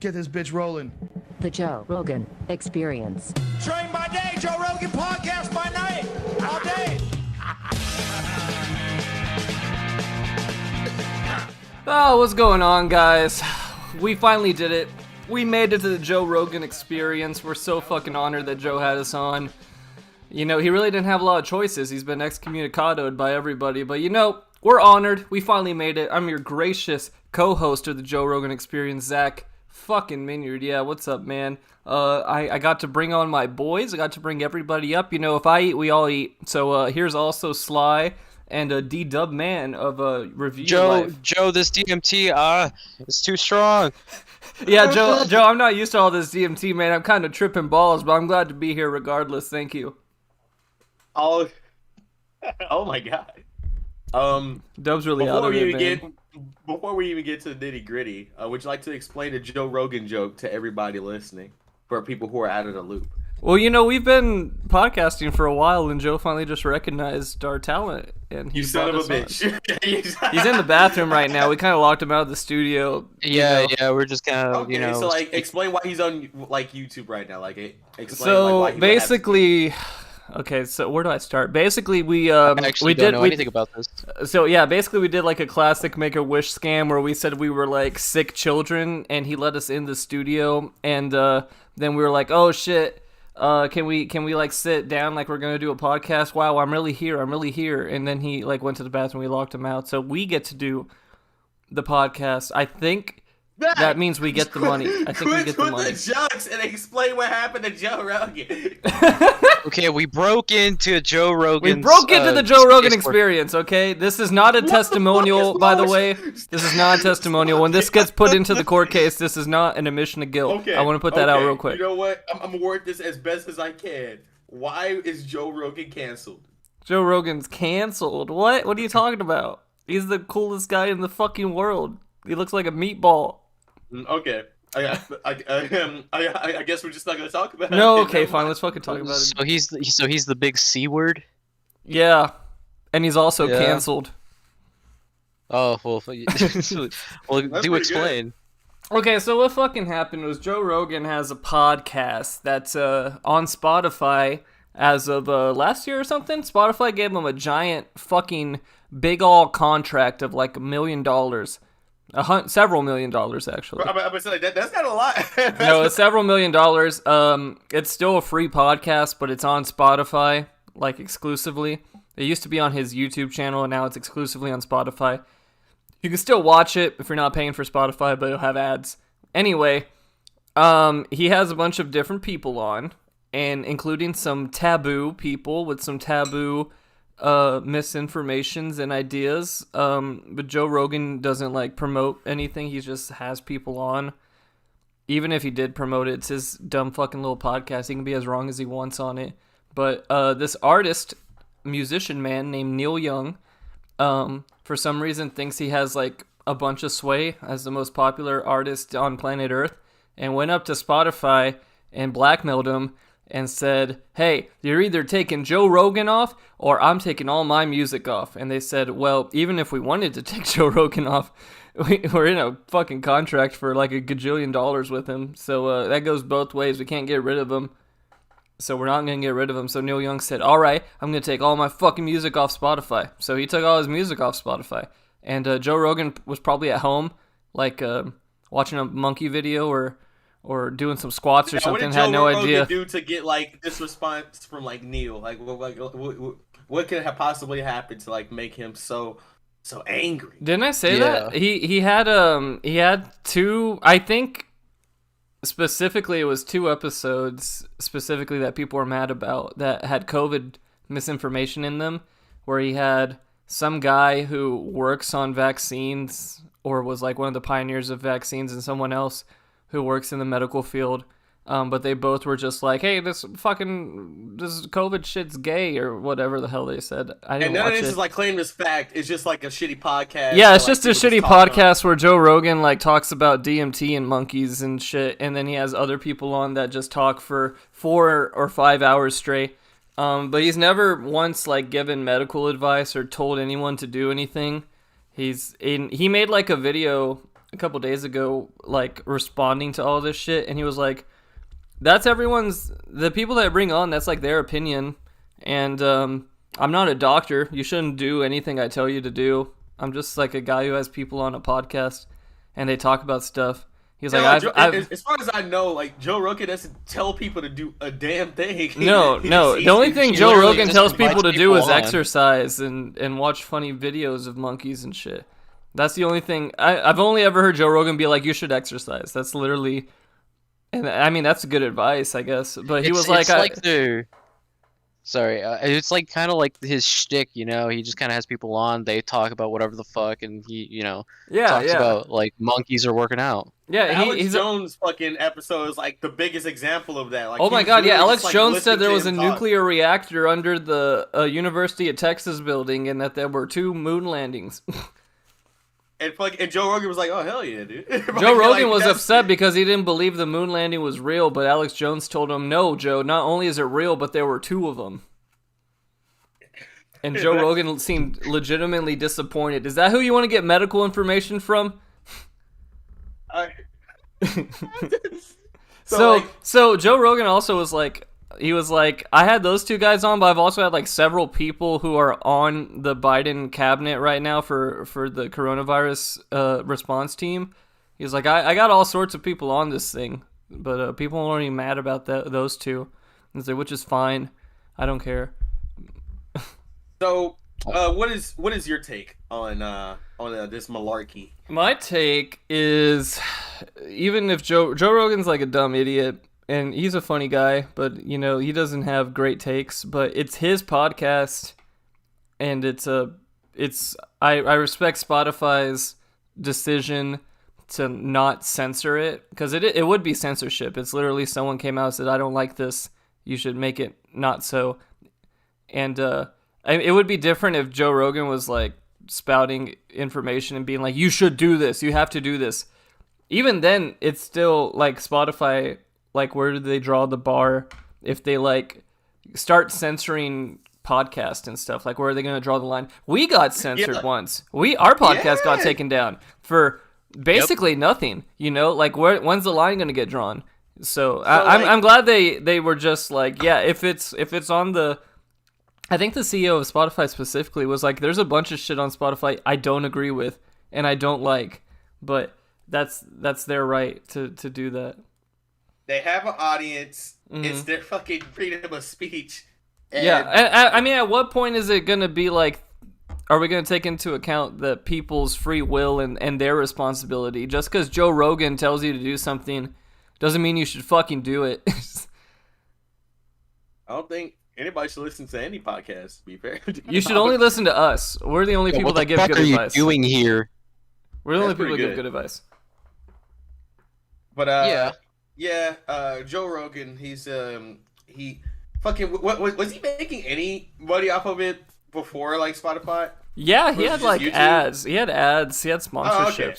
get this bitch rolling. The Joe Rogan Experience. Train by day, Joe Rogan podcast by night, all day. Oh, what's going on, guys? We finally did it. We made it to the Joe Rogan Experience. We're so fucking honored that Joe had us on. You know, he really didn't have a lot of choices. He's been excommunicadoed by everybody. But, you know, we're honored. We finally made it. I'm your gracious co-host of the Joe Rogan Experience, Zach fucking Minyard. Yeah, what's up, man? I got to bring on my boys. I got to bring everybody up. You know, if I eat, we all eat. So here's also Sly and a D-Dub Man of Review Life. Joe, this DMT, it's too strong. Yeah, Joe, I'm not used to all this DMT, man. I'm kind of tripping balls, but I'm glad to be here regardless. Thank you. Oh my god. Dub's really out of it, man. Before we even get to the nitty gritty, would you like to explain a Joe Rogan joke to everybody listening, for people who are out of the loop? Well, you know, we've been podcasting for a while, and Joe finally just recognized our talent, and he son of a bitch. He's in the bathroom right now. We kind of locked him out of the studio. Yeah, we're just kind of, okay, so like, explain why he's on like YouTube right now. Like, explain. So like, why basically. Okay, so where do I start? Basically, we I actually don't know anything about this. So yeah, basically we did like a classic Make-A-Wish scam where we said we were like sick children, and he let us in the studio, and then we were like, oh shit, can we like sit down like we're gonna do a podcast? Wow, I'm really here, and then he like went to the bathroom, we locked him out, so we get to do the podcast. I think that means we get the money. I think we get the money. The jokes and explain what happened to Joe Rogan. Okay, we broke into Joe Rogan. We broke into the Joe Rogan Experience. Okay, this is not a testimonial, by the way. This is not a testimonial. When this gets put into the court case, this is not an admission of guilt. Okay, I want to put that out real quick. You know what? I'm gonna word this as best as I can. Why is Joe Rogan canceled? Joe Rogan's canceled. What? What are you talking about? He's the coolest guy in the fucking world. He looks like a meatball. Okay. I guess we're just not gonna talk about it. No, okay, fine. Let's fucking talk about it. So he's the big C word. Yeah, and he's also canceled. Oh well, do explain. Good. Okay, so what fucking happened was Joe Rogan has a podcast that's on Spotify as of last year or something. Spotify gave him a giant fucking big all contract of like $1 million. Several $1 million, actually. I'm saying that's not a lot. No, it's several $1 million. It's still a free podcast, but it's on Spotify, like exclusively. It used to be on his YouTube channel, and now it's exclusively on Spotify. You can still watch it if you're not paying for Spotify, but it'll have ads. Anyway, he has a bunch of different people on, and including some taboo people with some taboo misinformations and ideas, but Joe Rogan doesn't like promote anything. He just has people on. Even if he did promote it, it's his dumb fucking little podcast. He can be as wrong as he wants on it. But this musician man named Neil Young, for some reason thinks he has like a bunch of sway as the most popular artist on planet Earth, and went up to Spotify and blackmailed him and said, hey, you're either taking Joe Rogan off or I'm taking all my music off. And they said, well, even if we wanted to take Joe Rogan off, we're in a fucking contract for like $1 gajillion with him. So that goes both ways. We can't get rid of him. So we're not going to get rid of him. So Neil Young said, all right, I'm going to take all my fucking music off Spotify. So he took all his music off Spotify. And Joe Rogan was probably at home, like watching a monkey video or doing some squats or something. Had no idea. What did Joe Rogan do to get like this response from like Neil? Like what could have possibly happened to like make him so angry? Didn't I say that? He had two. I think specifically it was 2 episodes specifically that people were mad about that had COVID misinformation in them, where he had some guy who works on vaccines or was like one of the pioneers of vaccines, and someone else who works in the medical field, but they both were just like, hey, this COVID shit's gay, or whatever the hell they said. I didn't watch it. And none of this is like claimed as fact. It's just like a shitty podcast. Yeah, it's just a shitty podcast where Joe Rogan like talks about DMT and monkeys and shit, and then he has other people on that just talk for 4 or 5 hours straight. But he's never once like given medical advice or told anyone to do anything. He made like a video a couple days ago, like responding to all this shit, and he was like, "That's the people that I bring on. That's like their opinion, and I'm not a doctor. You shouldn't do anything I tell you to do. I'm just like a guy who has people on a podcast, and they talk about stuff." He's like, as far as I know, like Joe Rogan doesn't tell people to do a damn thing. No. The only thing he Joe literally Rogan just tells people to invites do is people on. exercise and watch funny videos of monkeys and shit. That's the only thing. I've only ever heard Joe Rogan be like, "You should exercise." That's literally, and I mean that's good advice, I guess. But he was like, it's like kind of like his shtick, you know. He just kind of has people on. They talk about whatever the fuck, and he, you know, talks about like monkeys are working out. Yeah, Alex Jones' fucking episode is like the biggest example of that. Like, oh my god, yeah, Alex just, like, Jones said there listening was to a him talk. nuclear reactor under the University of Texas building, and that there were 2 moon landings. And Joe Rogan was like, "Oh hell yeah, dude." Joe Rogan was upset because he didn't believe the moon landing was real, but Alex Jones told him, "No, Joe, not only is it real, but there were 2 of them." And Joe Rogan seemed legitimately disappointed. Is that who you want to get medical information from? So Joe Rogan also was like, he was like, I had those 2 guys on, but I've also had like several people who are on the Biden cabinet right now for the coronavirus response team. He's like, I got all sorts of people on this thing, but people aren't even mad about those 2. He's like, which is fine. I don't care. So, what is your take on this malarkey? My take is, even if Joe Rogan's like a dumb idiot, and he's a funny guy, but you know he doesn't have great takes. But it's his podcast, and I respect Spotify's decision to not censor it, because it would be censorship. It's literally someone came out and said, "I don't like this. You should make it not so." And it would be different if Joe Rogan was like spouting information and being like, "You should do this. You have to do this." Even then, it's still like Spotify. Like, where do they draw the bar if they like start censoring podcasts and stuff? Like, where are they going to draw the line? We got censored once. Our podcast got taken down for basically nothing. You know, like when's the line going to get drawn? So I'm glad they were just like, yeah, if it's on the. I think the CEO of Spotify specifically was like, there's a bunch of shit on Spotify I don't agree with and I don't like, but that's their right to do that. They have an audience. Mm-hmm. It's their fucking freedom of speech. Yeah, I mean, at what point is it going to be like, are we going to take into account the people's free will and their responsibility? Just because Joe Rogan tells you to do something doesn't mean you should fucking do it. I don't think anybody should listen to any podcast, to be fair. You should only listen to us. We're the only people that give good advice. What are you doing here? We're the only people that give good advice. But Joe Rogan, he's he fucking what was he making any money off of it before, like Spotify? Yeah, he had like YouTube? Ads. He had ads. He had sponsorships. Oh, okay.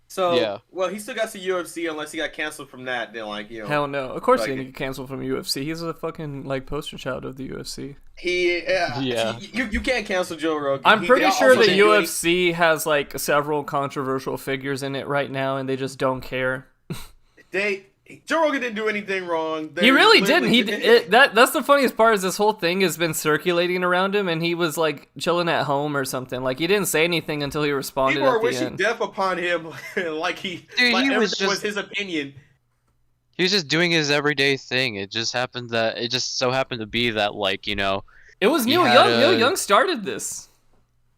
So well, he still got the UFC unless he got canceled from that. Then like, you know, hell no. Of course like, he didn't get canceled from UFC. He's a fucking like poster child of the UFC. You can't cancel Joe Rogan. I'm pretty sure the UFC has like several controversial figures in it right now, and they just don't care. Joe Rogan didn't do anything wrong. He really didn't. That's the funniest part, is this whole thing has been circulating around him, and he was like chilling at home or something. Like, he didn't say anything until he responded. People are at the wishing end. death upon him, like he was his opinion. He was just doing his everyday thing. It just so happened to be that, like, you know, it was Neil Young. Neil Young started this.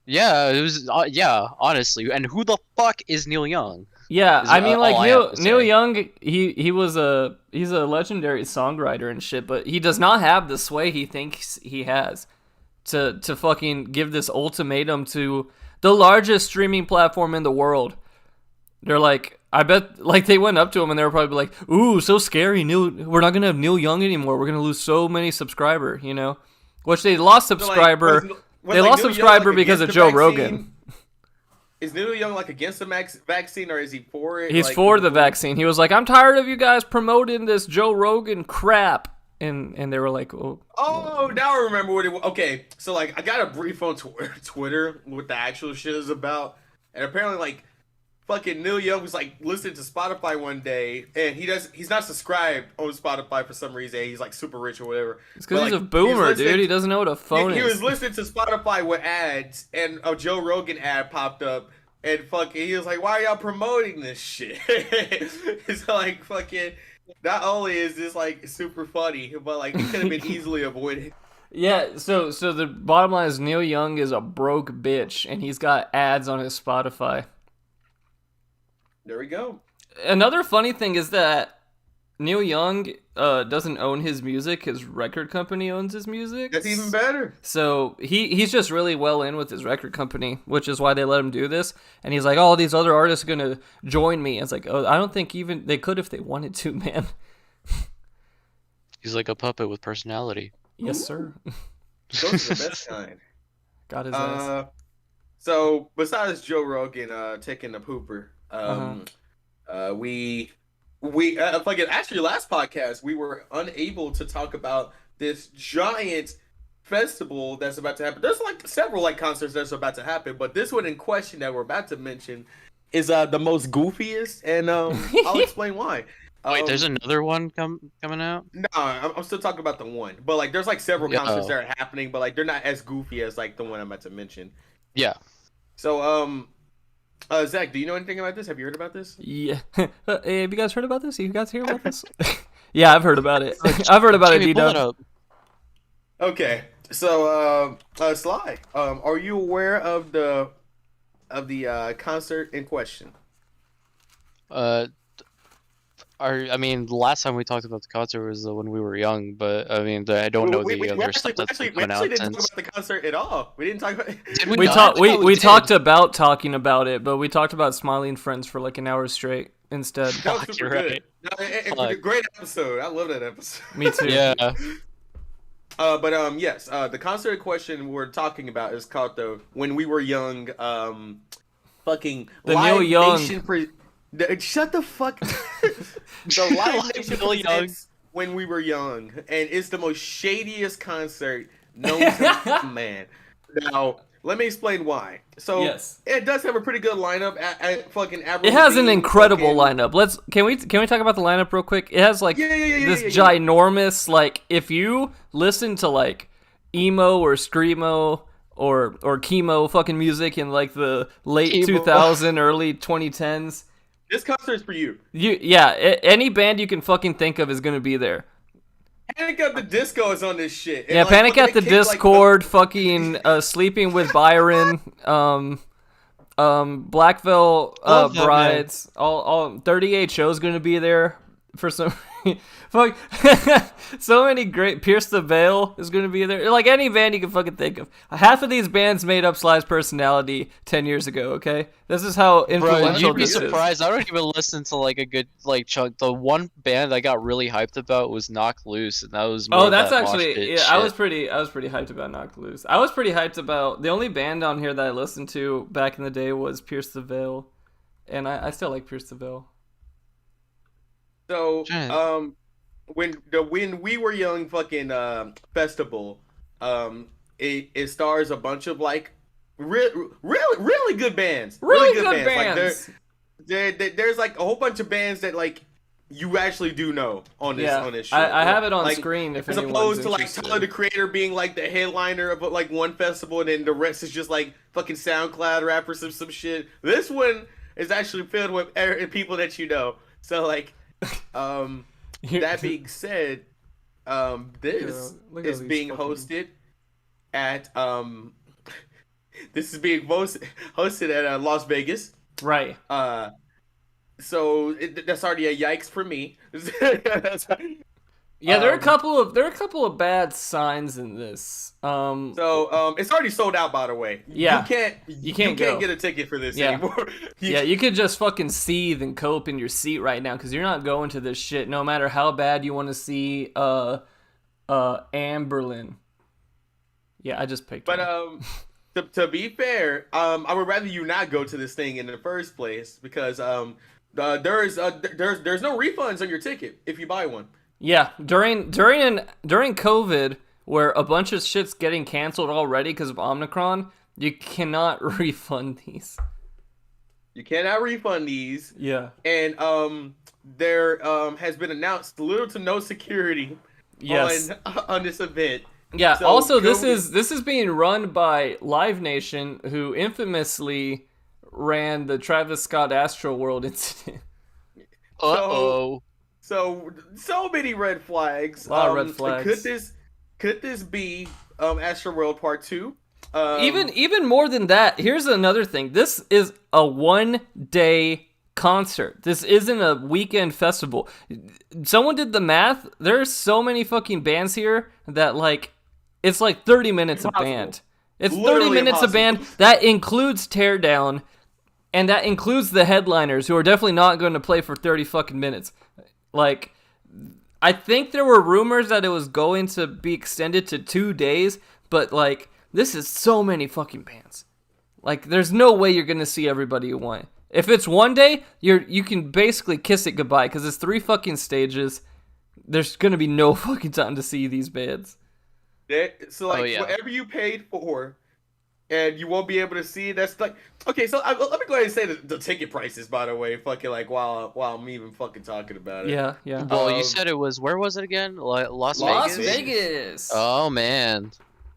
Yeah, it was. Honestly, and who the fuck is Neil Young? Yeah, I mean, like Neil Young, he's a legendary songwriter and shit, but he does not have the sway he thinks he has to fucking give this ultimatum to the largest streaming platform in the world. They're like, I bet, like, they went up to him and they were probably like, "Ooh, so scary, we're not gonna have Neil Young anymore. We're gonna lose so many subscribers, you know." Which they lost subscriber. So, like, they lost subscriber because of Joe Rogan. Is Neil Young like against the vaccine, or is he for it? He's for the vaccine. He was like, "I'm tired of you guys promoting this Joe Rogan crap," and they were like, "Oh, now I remember what it was." Okay, so like I got a brief on Twitter what the actual shit is about, and apparently like fucking Neil Young was like listening to Spotify one day, and he's not subscribed on Spotify for some reason. He's like super rich or whatever. It's because he's a boomer, dude. He doesn't know what a phone is. He was listening to Spotify with ads, and a Joe Rogan ad popped up, and fucking he was like, "Why are y'all promoting this shit?" It's like fucking. Not only is this like super funny, but like it could have been easily avoided. Yeah, so the bottom line is Neil Young is a broke bitch, and he's got ads on his Spotify. There we go. Another funny thing is that Neil Young doesn't own his music. His record company owns his music. That's even better. So he's just really well in with his record company, which is why they let him do this. And he's like, oh, these other artists are going to join me. And it's like, oh, I don't think even they could if they wanted to, man. He's like a puppet with personality. Yes, sir. Those are the best kind. Got his ass. So besides Joe Rogan taking the pooper, we fucking actually last podcast we were unable to talk about this giant festival that's about to happen. There's like several like concerts that's about to happen, but this one in question that we're about to mention is the most goofiest, and I'll explain why. Wait, there's another one coming out? No, I'm still talking about the one, but like there's like several concerts that are happening, but like they're not as goofy as like the one I'm about to mention. Yeah. So Zach, do you know anything about this? Have you heard about this? Yeah. Hey, have you guys heard about this? You guys hear about this? Yeah, I've heard about it. I've heard about it, D-Dub. Okay. So, Sly, are you aware of the concert in question? I mean, the last time we talked about the concert was when we were young, but I mean, I don't know the other stuff that's coming out since. We actually didn't talk about the concert at all. We didn't talk about it. We talked about talking about it, but we talked about Smiley and Friends for like an hour straight instead. That was super good. No, great episode. I love that episode. Me too. Yeah. But yes, the concert in question we're talking about is called the When We Were Young, fucking the Live Neil Young. Nation shut the fuck. The Live Nation presents When We Were Young, and it's the most shadiest concert known to man. Now, let me explain why. So, yes. It does have a pretty good lineup. At fucking Avril it has an Lavigne, incredible fucking... lineup. Can we talk about the lineup real quick? It has like this ginormous like if you listen to like emo or screamo or chemo fucking music in like the late 2000 early 2010s. This concert is for you. Any band you can fucking think of is gonna be there. Panic at the Disco is on this shit. And Panic at the Discord, like, fucking Sleeping with Byron, Black Veil Brides, all 38 shows gonna be there for some. Fuck, so many great. Pierce the Veil is gonna be there. Like any band you can fucking think of. Half of these bands made up Sly's personality 10 years ago. Okay, this is how influential you'd be surprised. I don't even listen to like a good like chunk. The one band I got really hyped about was Knock Loose, and that was that's actually I was pretty hyped about Knock Loose. I was pretty hyped about the only band on here that I listened to back in the day was Pierce the Veil, and I still like Pierce the Veil. So, when We Were Young fucking festival, it stars a bunch of like really good bands. Really good bands. Like there's like a whole bunch of bands that like you actually do know on this show. I have it on like, screen if as anyone's opposed to interested. like Tyler the Creator being like the headliner of like one festival and then the rest is just like fucking SoundCloud rappers or some shit. This one is actually filled with people that you know. So like. That being said, this is being hosted at hosted at Las Vegas. Right. So that's already a yikes for me. Yeah, there are a couple of bad signs in this. So it's already sold out, by the way. Yeah, you can't get a ticket for this anymore. You could just fucking seethe and cope in your seat right now because you're not going to this shit. No matter how bad you want to see Amberlin. Yeah, I just picked. But to be fair, I would rather you not go to this thing in the first place because there's no refunds on your ticket if you buy one. Yeah, during COVID, where a bunch of shit's getting canceled already because of Omicron, you cannot refund these. You cannot refund these. Yeah. And there has been announced little to no security on this event. Yeah. So also, this is being run by Live Nation, who infamously ran the Travis Scott Astro World incident. Uh-oh. So many red flags. A lot of red flags. Could this be Astro World Part 2? Even more than that, here's another thing. This is a 1-day concert. This isn't a weekend festival. Someone did the math. There's so many fucking bands here that like it's like 30 minutes a band. It's Literally 30 minutes a band. That includes Teardown, and that includes the headliners who are definitely not going to play for 30 fucking minutes. Like, I think there were rumors that it was going to be extended to 2 days, but like, this is so many fucking bands. Like, there's no way you're gonna see everybody you want. If it's 1 day, you can basically kiss it goodbye because it's 3 fucking stages. There's gonna be no fucking time to see these bands. So whatever you paid for, and you won't be able to see. That's like okay. So let me go ahead and say the ticket prices, by the way. Fucking like while I'm even fucking talking about it. Yeah. Well, you said it was where was it again? Las Vegas. Oh man.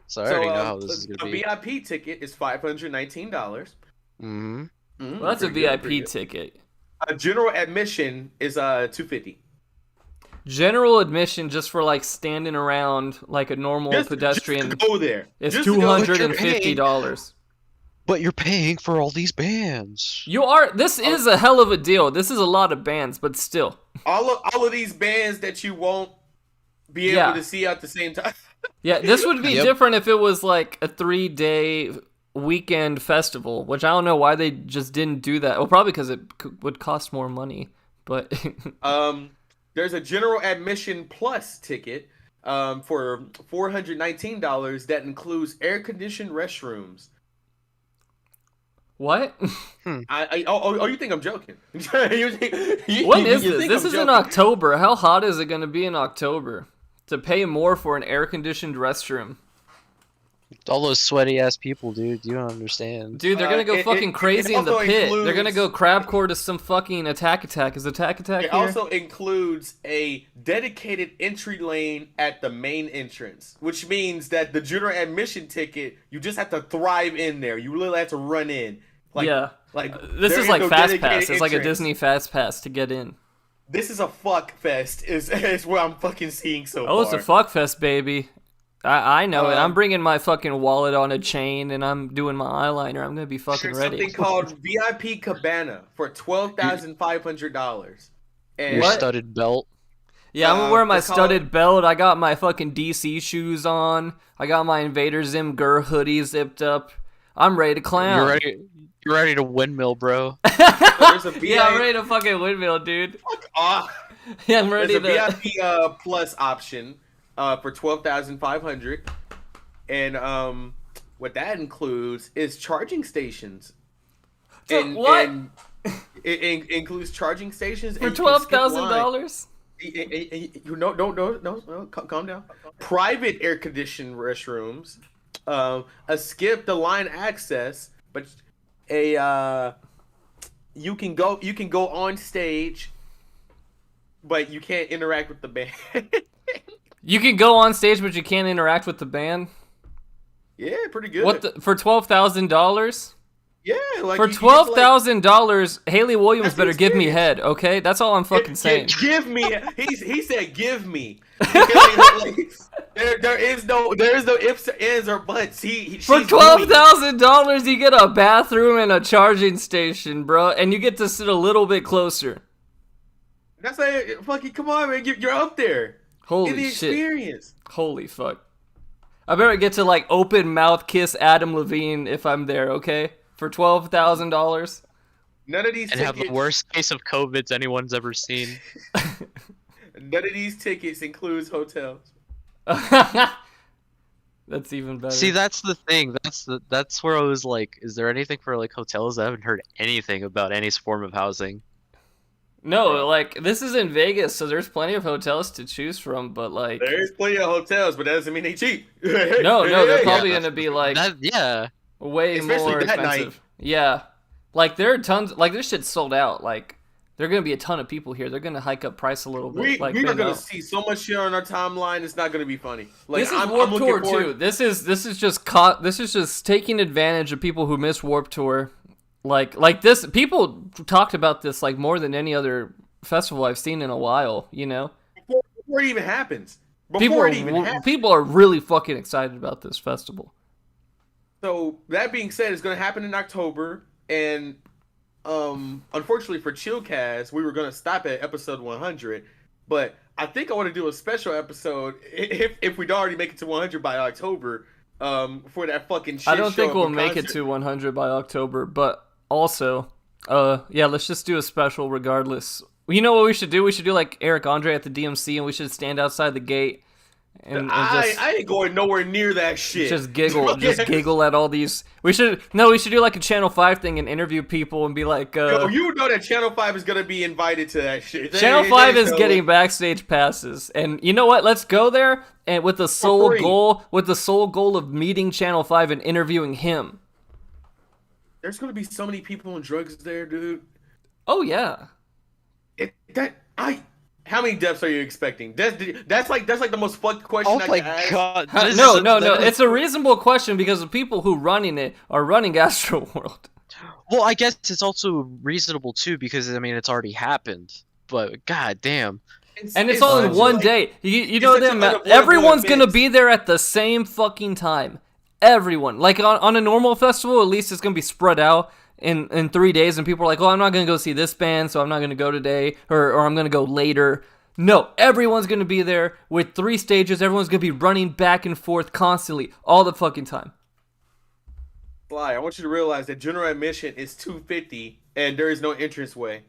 So I already know how this is gonna be. A VIP ticket is $519. Mm-hmm. Well, that's a VIP ticket. A general admission is $250. General admission just for like standing around like a normal pedestrian. Just to go there. Is $250. But you're paying for all these bands. You are. This is a hell of a deal. This is a lot of bands, but still. All of these bands that you won't be able to see at the same time. Yeah, this would be different if it was like a 3-day weekend festival, which I don't know why they just didn't do that. Well, probably because it would cost more money. But there's a general admission plus ticket for $419 that includes air-conditioned restrooms. What? You think I'm joking? When is this? This is in October. How hot is it going to be in October? To pay more for an air-conditioned restroom. All those sweaty ass people, dude. You don't understand. Dude, they're gonna go fucking crazy in the pit. They're gonna go crabcore to some fucking Attack. Is Attack here? It also includes a dedicated entry lane at the main entrance, which means that the general admission ticket, you just have to thrive in there. You literally have to run in. This is like Fast Pass. It's like a Disney Fast Pass to get in. This is a fuck fest. Is what I'm fucking seeing so far. Oh, it's a fuck fest, baby. I know it. I'm bringing my fucking wallet on a chain and I'm doing my eyeliner. I'm gonna be fucking ready. Something called VIP Cabana for $12,500. And your studded belt. Yeah, I'm gonna wear my studded belt. I got my fucking DC shoes on. I got my Invader Zim Gur hoodie zipped up. I'm ready to clown. You're ready to windmill, bro. Yeah, I'm ready to fucking windmill, dude. Fuck off. Yeah, I'm ready. There's a VIP plus option for $12,500, and what that includes is charging stations. So what? And it includes charging stations for $12,000. No, calm down. Private air-conditioned restrooms, a skip the line access, but you can go on stage, but you can't interact with the band. You can go on stage, but you can't interact with the band. Yeah, pretty good. For $12,000? Yeah, like for $12,000, Haley Williams better give me head, okay? That's all I'm fucking saying. Give me. He said, "Give me." There is no ifs, ands, or buts. For $12,000, you get a bathroom and a charging station, bro, and you get to sit a little bit closer. That's like fucking come on, man. You're up there. Holy the shit. Experience. Holy fuck. I better get to like open mouth kiss Adam Levine if I'm there, okay? For $12,000. None of these and have the worst case of COVIDs anyone's ever seen. None of these tickets includes hotels. That's even better. See, that's the thing. That's where I was like, is there anything for like hotels? I haven't heard anything about any form of housing. No, like, this is in Vegas, so there's plenty of hotels to choose from, but, like... There's plenty of hotels, but that doesn't mean they cheap. No, they're probably going to be, like, way especially more that expensive. Night. Yeah. Like there are tons. Like this shit's sold out. Like there are gonna be a ton of people here. They're gonna hike up price a little bit. We are gonna see so much shit on our timeline. It's not gonna be funny. Like, this is Warped Tour too. This is just taking advantage of people who miss Warped Tour. Like this. People talked about this like more than any other festival I've seen in a while. You know, before it even happens. People are really fucking excited about this festival. So that being said, it's going to happen in October, and unfortunately for Chillcast, we were going to stop at episode 100, but I think I want to do a special episode if we'd already make it to 100 by October for that fucking shit. I don't think we'll make it to 100 by October, but also, let's just do a special regardless. You know what we should do? We should do like Eric Andre at the DMC, and we should stand outside the gate. And I ain't going nowhere near that shit. Just giggle at all these. We should do like a Channel 5 thing and interview people and be like, Yo, you know that Channel 5 is gonna be invited to that shit. Channel 5 is getting backstage passes, and you know what? Let's go there and with the sole goal of meeting Channel 5 and interviewing him. There's gonna be so many people on drugs there, dude. Oh yeah. How many deaths are you expecting? That's like the most fucked question I can ask. Oh my god! No. It's a reasonable question because the people who running it are running Astroworld. Well, I guess it's also reasonable too because I mean it's already happened. But god damn. It's all in one day. You know them. Everyone's gonna be there at the same fucking time. Everyone. Like on a normal festival, at least it's gonna be spread out in 3 days, and people are like, oh, I'm not gonna go see this band, so I'm not gonna go today, or I'm gonna go later. No, everyone's gonna be there with 3 stages. Everyone's gonna be running back and forth constantly all the fucking time. Fly, I want you to realize that general admission is $250 and there is no entranceway.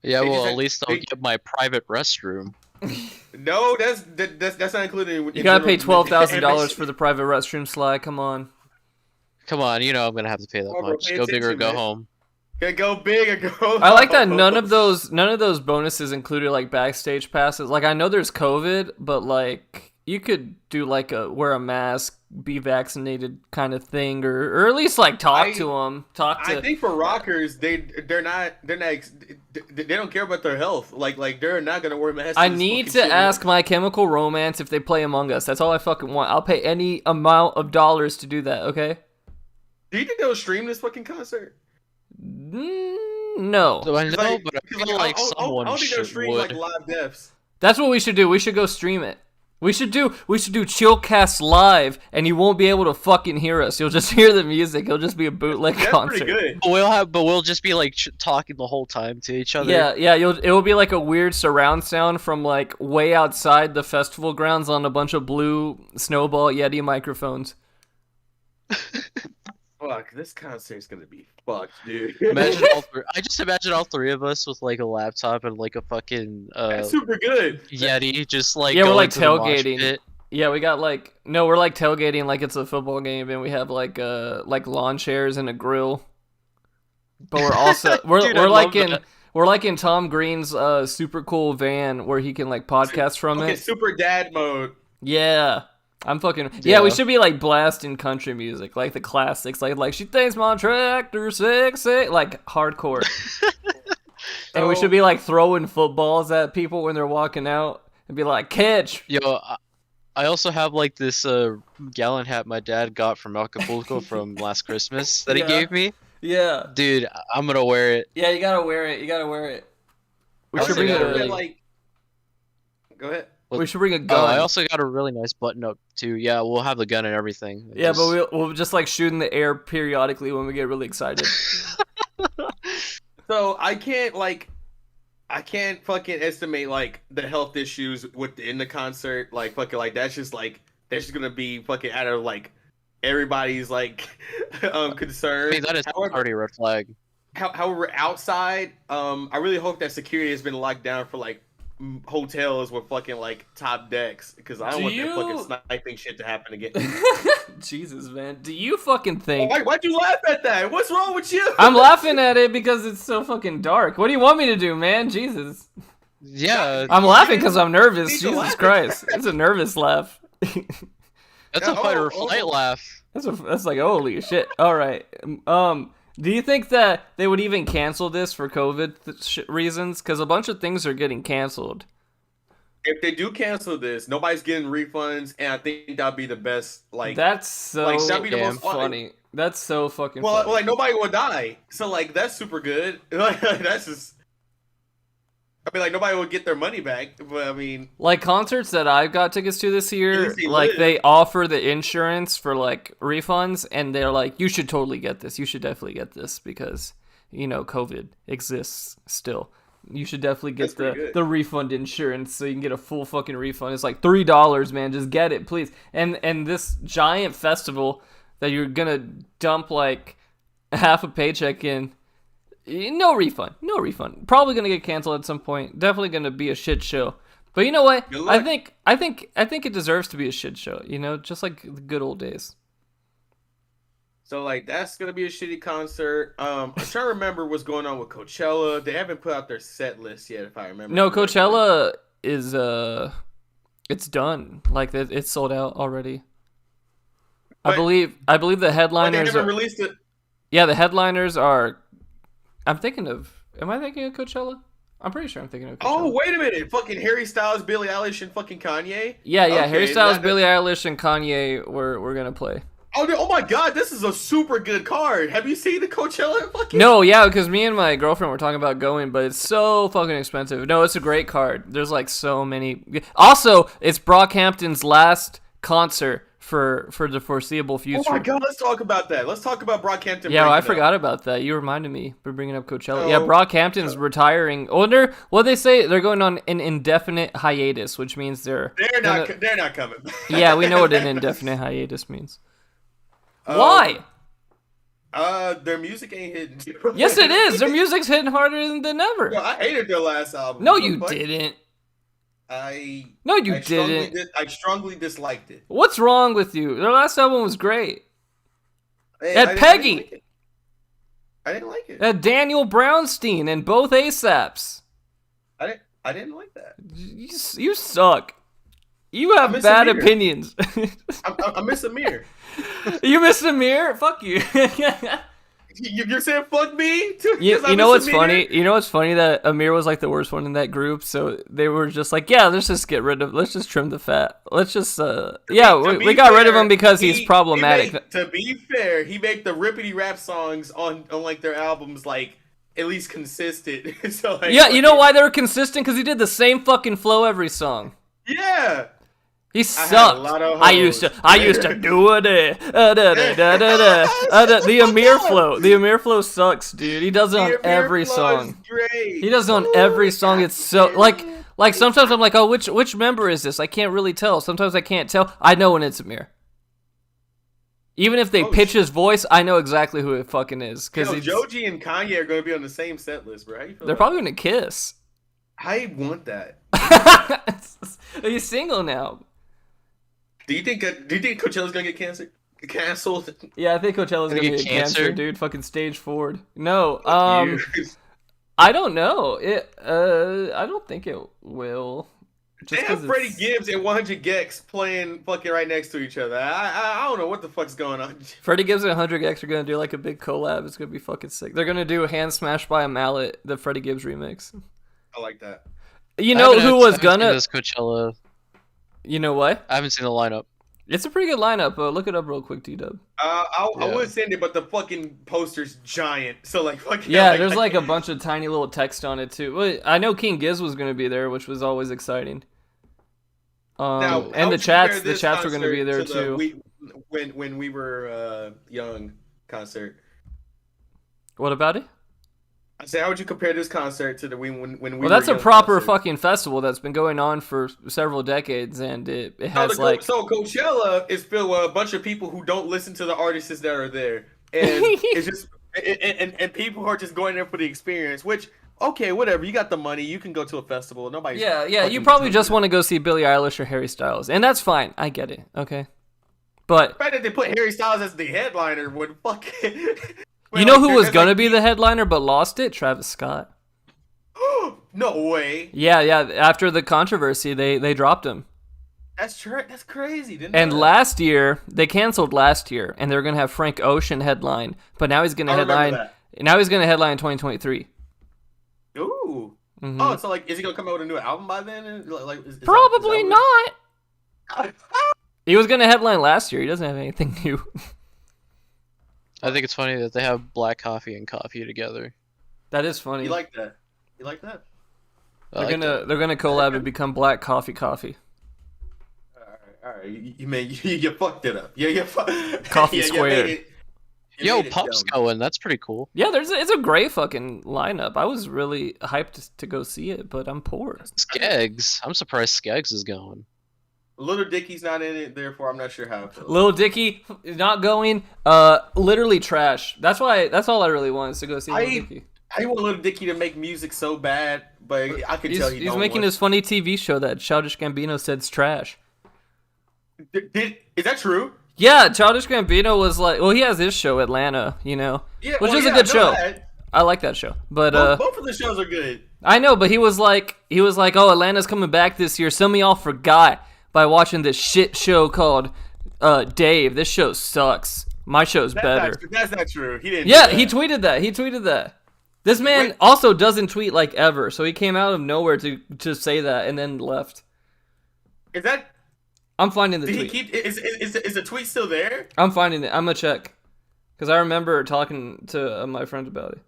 Yeah, well, at least I'll get my private restroom. No, that's not included. You gotta pay $12,000 for the private restroom, Sly. Come on. Come on, you know I'm gonna have to pay that much. Go big or go home. Okay, go big or go home. I like that none of those bonuses included like backstage passes. Like I know there's COVID, but like you could do like a wear a mask, be vaccinated kind of thing, or at least like talk to them. I think for rockers, they don't care about their health. Like they're not gonna wear masks. I need to ask My Chemical Romance if they play Among Us. That's all I fucking want. I'll pay any amount of dollars to do that. Okay. Do you think they'll stream this fucking concert? No. So I know, but I feel like someone should would. Like live deaths. That's what we should do. We should go stream it. We should do Chillcast live, and you won't be able to fucking hear us. You'll just hear the music. It'll just be a bootleg concert. Pretty good. We'll just be like talking the whole time to each other. Yeah. It will be like a weird surround sound from like way outside the festival grounds on a bunch of blue Snowball Yeti microphones. Fuck, this concert's gonna be fucked, dude. I just imagine all 3 of us with like a laptop and like a fucking That's super good. Yeti, just like we're like tailgating. Yeah, we got like we're like tailgating like it's a football game, and we have like lawn chairs and a grill. But we're also we're like in Tom Green's super cool van where he can like podcast from it. Super dad mode. Yeah. We should be like blasting country music, like the classics, like she thinks my tractor's sexy, like hardcore. And we should be like throwing footballs at people when they're walking out and be like, catch. Yo, I also have like this gallon hat my dad got from Acapulco from last Christmas that he gave me. Yeah. Dude, I'm gonna wear it. Yeah, you gotta wear it. We should bring it. Go ahead. We should bring a gun. Oh, I also got a really nice button up too. Yeah, we'll have the gun and everything. But we'll just like shoot in the air periodically when we get really excited. So I can't fucking estimate like the health issues within the concert. Like fucking like that's just gonna be fucking out of like everybody's like concern. I mean, that is already a red flag. However, outside, I really hope that security has been locked down for like hotels with fucking like top decks, because I don't want that fucking sniping shit to happen again. Jesus, man. Do you fucking think... Why'd you laugh at that? What's wrong with you? I'm laughing at it because it's so fucking dark. What do you want me to do, man? Jesus. Yeah. I'm laughing because I'm nervous. Jesus Christ. It's a nervous laugh. That's a fight or flight laugh. That's like, holy shit. All right. Do you think that they would even cancel this for COVID reasons? Because a bunch of things are getting canceled. If they do cancel this, nobody's getting refunds, and I think that'd be the best. Like that's so that'd be the most funny. That's so fucking well, funny. like nobody will die. So like that's super good. That's just. I mean, like nobody will get their money back, but I mean, like concerts that I've got tickets to this year, like they offer the insurance for like refunds, and they're like, you should totally get this. You should definitely get this because COVID exists still. You should definitely get the refund insurance so you can get a full fucking refund. It's like $3, man. Just get it, please. And this giant festival that you're gonna dump like half a paycheck in, no refund. Probably gonna get canceled at some point. Definitely gonna be a shit show. But you know what? I think it deserves to be a shit show. Just like the good old days. So like that's gonna be a shitty concert. I'm trying to remember what's going on with Coachella. They haven't put out their set list yet, if I remember. No, Coachella is it's done. Like it's sold out already. But, I believe the headliners. But they haven't released it. Yeah, the headliners are. Am I thinking of Coachella? I'm pretty sure I'm thinking of Coachella. Oh, wait a minute! Fucking Harry Styles, Billie Eilish, and fucking Kanye. Yeah. Okay, Harry Styles, Billie Eilish, and Kanye were gonna play. Oh my God! This is a super good card. Have you seen the Coachella? Fucking No, yeah, because me and my girlfriend were talking about going, but it's so fucking expensive. No, it's a great card. There's like so many. Also, it's Brockhampton's last concert for the foreseeable future. Oh my God! Let's talk about that. Let's talk about Brockhampton. Yeah, I forgot about that. You reminded me for bringing up Coachella. Yeah, Brockhampton's retiring. What they say? They're going on an indefinite hiatus, which means they're not coming. Yeah, we know what an indefinite hiatus means. Why? Their music ain't hitting. Yes, it is. Their music's hitting harder than ever. Well, I hated their last album. No, you didn't. I strongly disliked it. What's wrong with you? Their last album was great. Hey, At Peggy. I didn't like it. At Daniel Brownstein and both ASAPs. I didn't like that. You suck. You have bad opinions. I miss Amir. You miss Amir? Fuck you. You're saying fuck me too? You know what's funny? You know what's funny that Amir was like the worst one in that group, so they were just like, yeah, let's just trim the fat. Let's just we got rid of him because he's problematic. To be fair, he made the rippity rap songs on like their albums like at least consistent. So like, yeah, you know why they were consistent? Because he did the same fucking flow every song. Yeah. He sucked. I used to do it. The Amir flow sucks, dude. He does it on every song. He does it on every song. It's so like sometimes I'm like, oh, which member is this? I can't really tell. Sometimes I can't tell. I know when it's Amir. Even if they pitch his voice, I know exactly who it fucking is. Because Joji and Kanye are going to be on the same set list, bro. How you feel they're probably going to kiss. I want that. He's single now. Do you think Coachella's gonna get canceled? Yeah, I think Coachella's gonna get cancer, dude. Fucking stage 4. No, I don't know. I don't think it will. They have Freddie Gibbs and 100 Gex playing fucking right next to each other. I don't know what the fuck's going on. Freddie Gibbs and 100 Gex are gonna do like a big collab. It's gonna be fucking sick. They're gonna do Hand Smashed by a Mallet, the Freddie Gibbs remix. I like that. You know who was gonna? This Coachella. You know what? I haven't seen the lineup. It's a pretty good lineup. Look it up real quick, T-Dub. I would send it, but the fucking poster's giant. So like, fucking there's like a bunch of tiny little text on it too. Well, I know King Giz was gonna be there, which was always exciting. Now, and the chats were gonna be there too. When we were young concert. What about it? I say, how would you compare this concert to when we were Well, that's a young proper concert? fucking festival that's been going on for several decades, and it has So Coachella is filled with a bunch of people who don't listen to the artists that are there, and it's just and people who are just going there for the experience. Which, okay, whatever. You got the money, you can go to a festival. Nobody. Yeah. You probably just want to go see Billie Eilish or Harry Styles, and that's fine. I get it. Okay, but the fact that they put Harry Styles as the headliner would fucking. You know who was gonna be the headliner but lost it? Travis Scott. No way. Yeah. After the controversy, they dropped him. That's true. That's crazy. And last year, they canceled last year, and they were gonna have Frank Ocean headline, but now he's gonna headline. Now he's gonna headline 2023. Ooh. Mm-hmm. Oh, so like, is he gonna come out with a new album by then? Is Probably not. He was gonna headline last year. He doesn't have anything new. I think it's funny that they have black coffee and coffee together. That is funny. You like that? You like that? They're gonna collab and become Black Coffee. All right. You fucked it up. Yeah, Coffee Squared. Yo, Pup's going. That's pretty cool. Yeah, it's a great fucking lineup. I was really hyped to go see it, but I'm poor. Skeggs. I'm surprised Skeggs is going. Little Dicky's not in it, therefore I'm not sure how. Little Dicky not going. Literally trash. That's all I really want is to go see Little Dicky. I want Little Dicky to make music so bad, but I can tell he's making his funny TV show that Childish Gambino said's trash. Is that true? Yeah, Childish Gambino was like, well, he has his show Atlanta, which is a good show. I like that show, but both of the shows are good. I know, but he was like, oh, Atlanta's coming back this year. Some of y'all forgot by watching this shit show called Dave. This show sucks. My show's better. That's not true. He didn't. Yeah, he tweeted that. This man also doesn't tweet like ever, so he came out of nowhere to say that and then left. Is that? I'm finding the tweet. tweet. Is the tweet still there? I'm finding it. I'm gonna check because I remember talking to my friend about it.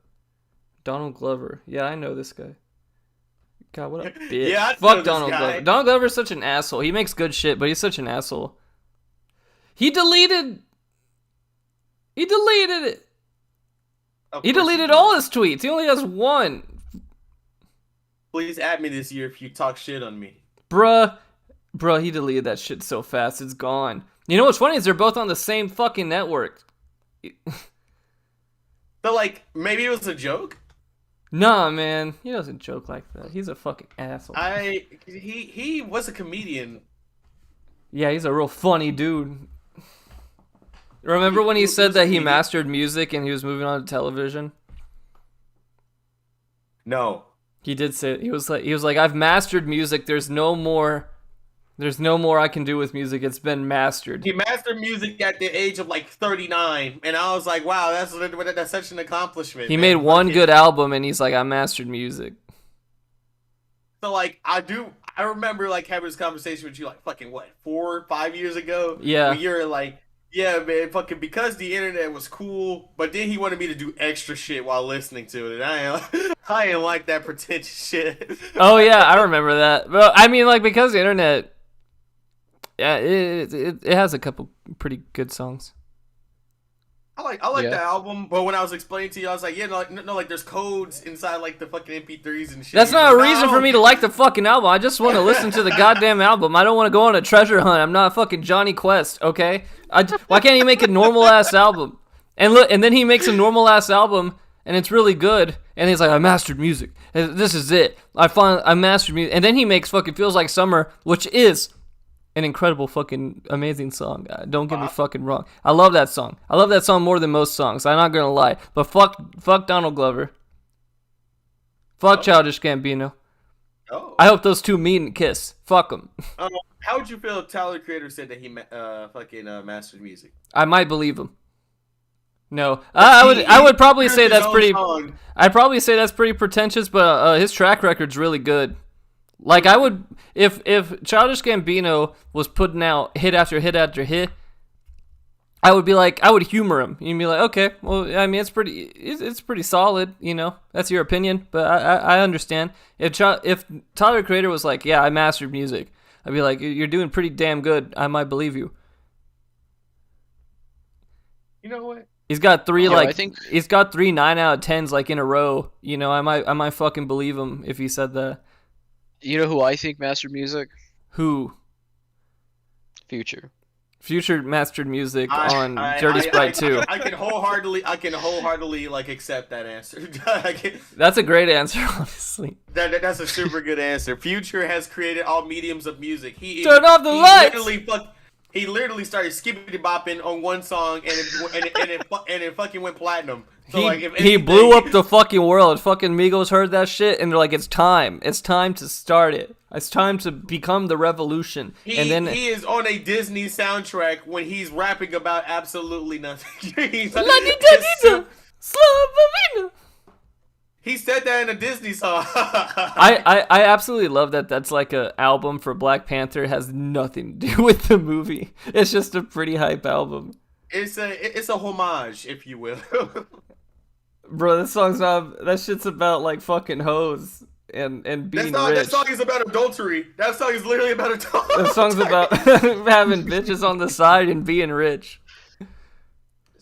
Donald Glover. Yeah, I know this guy. God, what a bitch. Yeah, fuck Donald Glover. Donald Glover's such an asshole. He makes good shit, but he's such an asshole. He deleted it. He deleted all his tweets. He only has one. Please add me this year if you talk shit on me. Bruh, he deleted that shit so fast. It's gone. You know what's funny is they're both on the same fucking network. So, like, maybe it was a joke? Nah, man. He doesn't joke like that. He's a fucking asshole. He was a comedian. Yeah, he's a real funny dude. Remember when he said that he mastered music and he was moving on to television? No. He did say he was like I've mastered music. There's no more I can do with music. It's been mastered. He mastered music at the age of like 39, and I was like, wow, that's such an accomplishment. He made one good album, and he's like, I mastered music. So like I remember like having this conversation with you like fucking what 4 or 5 years ago. Yeah. When you're like, yeah, man, fucking because the internet was cool, but then he wanted me to do extra shit while listening to it, and I ain't like that pretentious shit. Oh yeah, I remember that. But I mean, like because the internet, yeah, it has a couple pretty good songs. I like the album, but when I was explaining to you, I was like, yeah, no, like there's codes inside like the fucking MP3s and shit. That's not a reason for me to like the fucking album. I just want to listen to the goddamn album. I don't want to go on a treasure hunt. I'm not fucking Johnny Quest, okay? Why can't he make a normal ass album? And look, and then he makes a normal ass album, and it's really good. And he's like, I mastered music. This is it. I mastered music. And then he makes fucking Feels Like Summer, which is an incredible fucking amazing song. Don't get me fucking wrong. I love that song. I love that song more than most songs. I'm not gonna lie. But fuck Donald Glover. Fuck Childish Gambino. Oh. I hope those two meet and kiss. Fuck them. How would you feel if Tyler the Creator said that he fucking mastered music? I might believe him. No, I would probably say that's pretty. I'd probably say that's pretty pretentious, but his track record's really good. Like I would, if Childish Gambino was putting out hit after hit after hit, I would be like, I would humor him. You'd be like, okay, well, I mean, it's pretty solid, That's your opinion, but I understand. If Tyler the Creator was like, yeah, I mastered music, I'd be like, you're doing pretty damn good. I might believe you. You know what? He's got he's got 3 9 out of 10s like in a row. I might fucking believe him if he said that. You know who I think mastered music? Who? Future. Future mastered music on Dirty Sprite 2. I can wholeheartedly like accept that answer. That's a great answer, honestly. That's a super good answer. Future has created all mediums of music. Turn off the lights. He literally started skippity bopping on one song, and it fucking went platinum. So he, like, if he anything, blew up the fucking world. Fucking Migos heard that shit, and they're like, "It's time. It's time to start it. It's time to become the revolution." And then he is on a Disney soundtrack when he's rapping about absolutely nothing. He said that in a Disney song. I absolutely love that. That's like a album for Black Panther. It has nothing to do with the movie. It's just a pretty hype album. It's a homage, if you will. Bro, that shit's about like fucking hoes and being rich. That song is about adultery. That song is literally about adultery. That song's about having bitches on the side and being rich.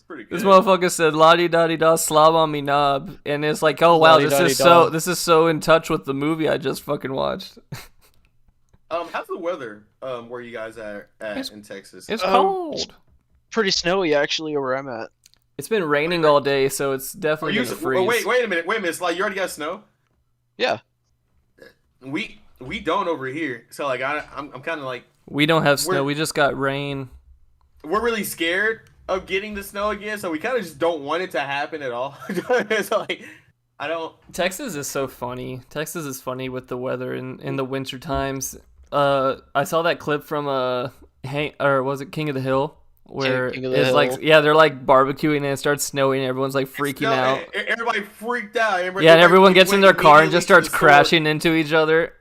Pretty good. This motherfucker said "la di da di da slob on me knob," and it's like, oh wow, this is so in touch with the movie I just fucking watched. How's the weather? Where you guys are at in Texas? It's cold. Pretty snowy actually where I'm at. It's been raining all day, so it's definitely gonna freeze. Wait a minute. Like, you already got snow? Yeah. We don't over here. So like I'm kind of like, we don't have snow. We just got rain. We're really scared of getting the snow again, so we kind of just don't want it to happen at all. So like, I don't. Texas is so funny. Texas is funny with the weather in the winter times. I saw that clip from or was it King of the Hill? Where it's like, yeah, they're like barbecuing and it starts snowing and everyone's like freaking out. Everybody freaked out. And everyone gets in their car and just starts crashing into each other.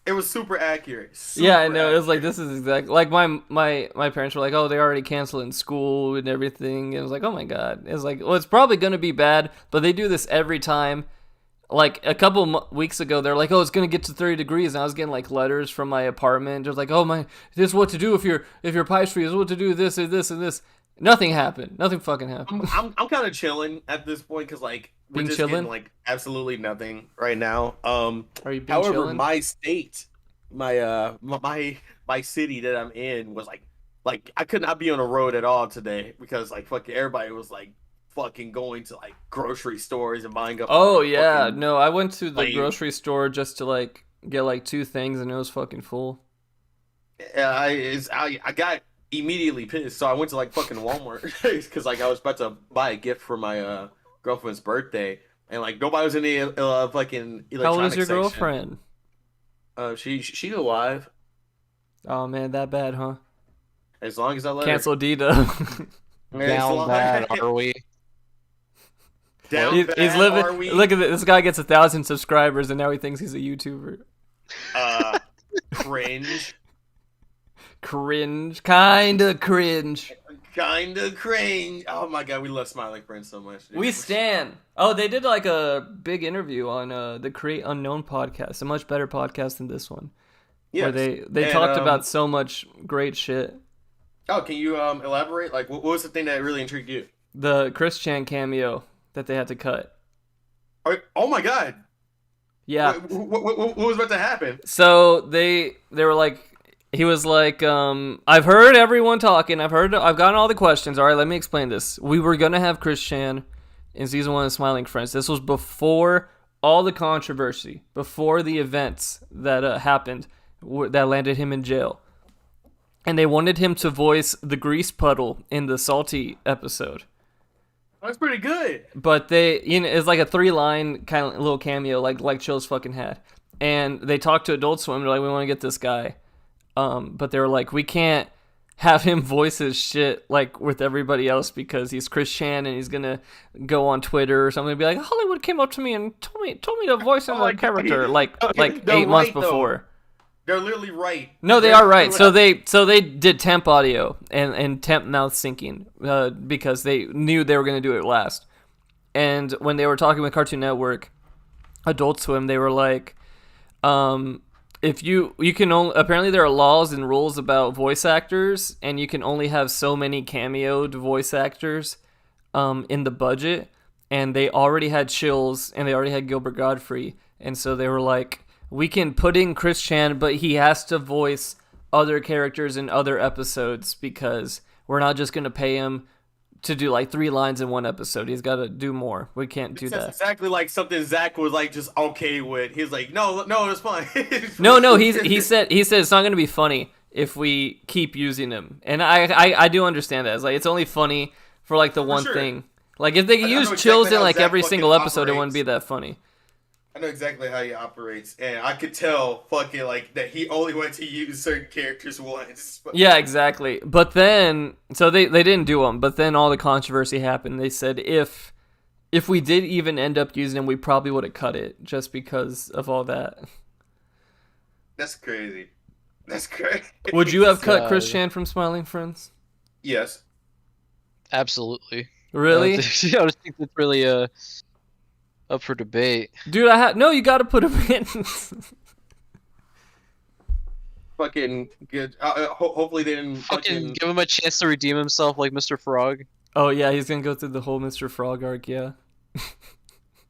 It was super accurate. Yeah, I know. It was like, this is exactly like my parents were like, oh, they already canceling school and everything. And it was like, oh my god. It was like, well, it's probably gonna be bad, but they do this every time. Like a couple weeks ago, they're like, oh, it's gonna get to 30 degrees, and I was getting like letters from my apartment, just like, oh my, this is what to do if your pipes freeze, what to do this and this and this. Nothing happened. Nothing fucking happened. I'm kind of chilling at this point because like we're just getting like absolutely nothing right now. Are you being however, chilling? my state, my city that I'm in was like I could not be on the road at all today because like fucking everybody was like fucking going to like grocery stores and buying up. Oh yeah, no, I went to the grocery store just to like get like 2 things and it was fucking full. Yeah, I got immediately pissed, so I went to like fucking Walmart because like I was about to buy a gift for my girlfriend's birthday, and like nobody was in the fucking electronics. How old is your section. girlfriend? She's alive. Oh man, that bad, huh? As long as I let cancel her. Dita. Down bad, are we? Down he's bad, living. are we? Look at this. This guy gets 1,000 subscribers and now he thinks he's a YouTuber. Cringe. Cringe. Kinda cringe. Kinda cringe. Oh my god, we love Smiling Friends so much. Dude. We stan. Oh, they did like a big interview on the Create Unknown podcast, a much better podcast than this one. Yeah, where they talked about so much great shit. Oh, can you elaborate? Like, what was the thing that really intrigued you? The Chris Chan cameo that they had to cut. Oh my god. Yeah. What was about to happen? So they were like, he was like, I've heard everyone talking. I've gotten all the questions. All right, let me explain this. We were gonna have Chris Chan in season 1 of Smiling Friends. This was before all the controversy, before the events that happened that landed him in jail. And they wanted him to voice the grease puddle in the Salty episode. That's pretty good. But it's like a 3-line kind of little cameo, like Chill's fucking had. And they talked to Adult Swim. They're like, we want to get this guy. But they were like, we can't have him voice his shit like with everybody else because he's Chris Chan and he's gonna go on Twitter or something and be like, Hollywood came up to me and told me to voice him like character like 8 months before. They're literally right. No, they are right. So they did temp audio and temp mouth syncing because they knew they were going to do it last. And when they were talking with Cartoon Network, Adult Swim, they were like, if you can only, apparently there are laws and rules about voice actors, and you can only have so many cameoed voice actors in the budget. And they already had Chills and they already had Gilbert Godfrey, and so they were like, we can put in Chris Chan, but he has to voice other characters in other episodes because we're not just going to pay him to do like 3 lines in one episode. He's got to do more. We can't do that. That's exactly like something Zach was like just okay with. He's like, no, it's fine. No, he said it's not going to be funny. if we keep using him. And I do understand that. It's like it's only funny for like the one thing. Like if they could use chills in like every single episode, it wouldn't be that funny. I know exactly how he operates, and I could tell fucking like that he only went to use certain characters once. Yeah, exactly. But then, so they didn't do them. But then all the controversy happened. They said if we did even end up using him, we probably would have cut it just because of all that. That's crazy. That's crazy. Would you have cut Chris Chan from Smiling Friends? Yes. Absolutely. Really? I don't think that's really up for debate. Dude, no, you gotta put him in. Fucking good. Hopefully they didn't fucking give him a chance to redeem himself like Mr. Frog. Oh yeah, he's gonna go through the whole Mr. Frog arc, yeah.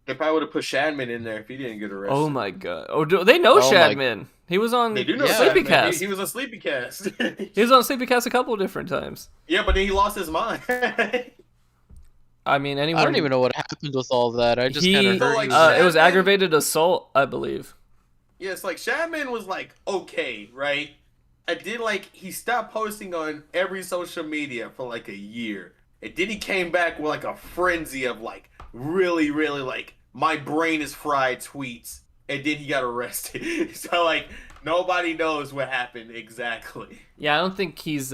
They probably would have put Shadman in there if he didn't get arrested. Oh my god. Oh, they know Shadman. He was on Sleepycast. He was on Sleepycast. He was on Sleepycast a couple of different times. Yeah, but then he lost his mind. I mean, anyone. I don't even know what happened with all that. I just kind of heard it was aggravated assault, I believe. Yeah, it's like Shadman was like okay, right? I did like he stopped posting on every social media for like a year, and then he came back with like a frenzy of like really, really like my brain is fried tweets, and then he got arrested. So like nobody knows what happened exactly. Yeah, I don't think he's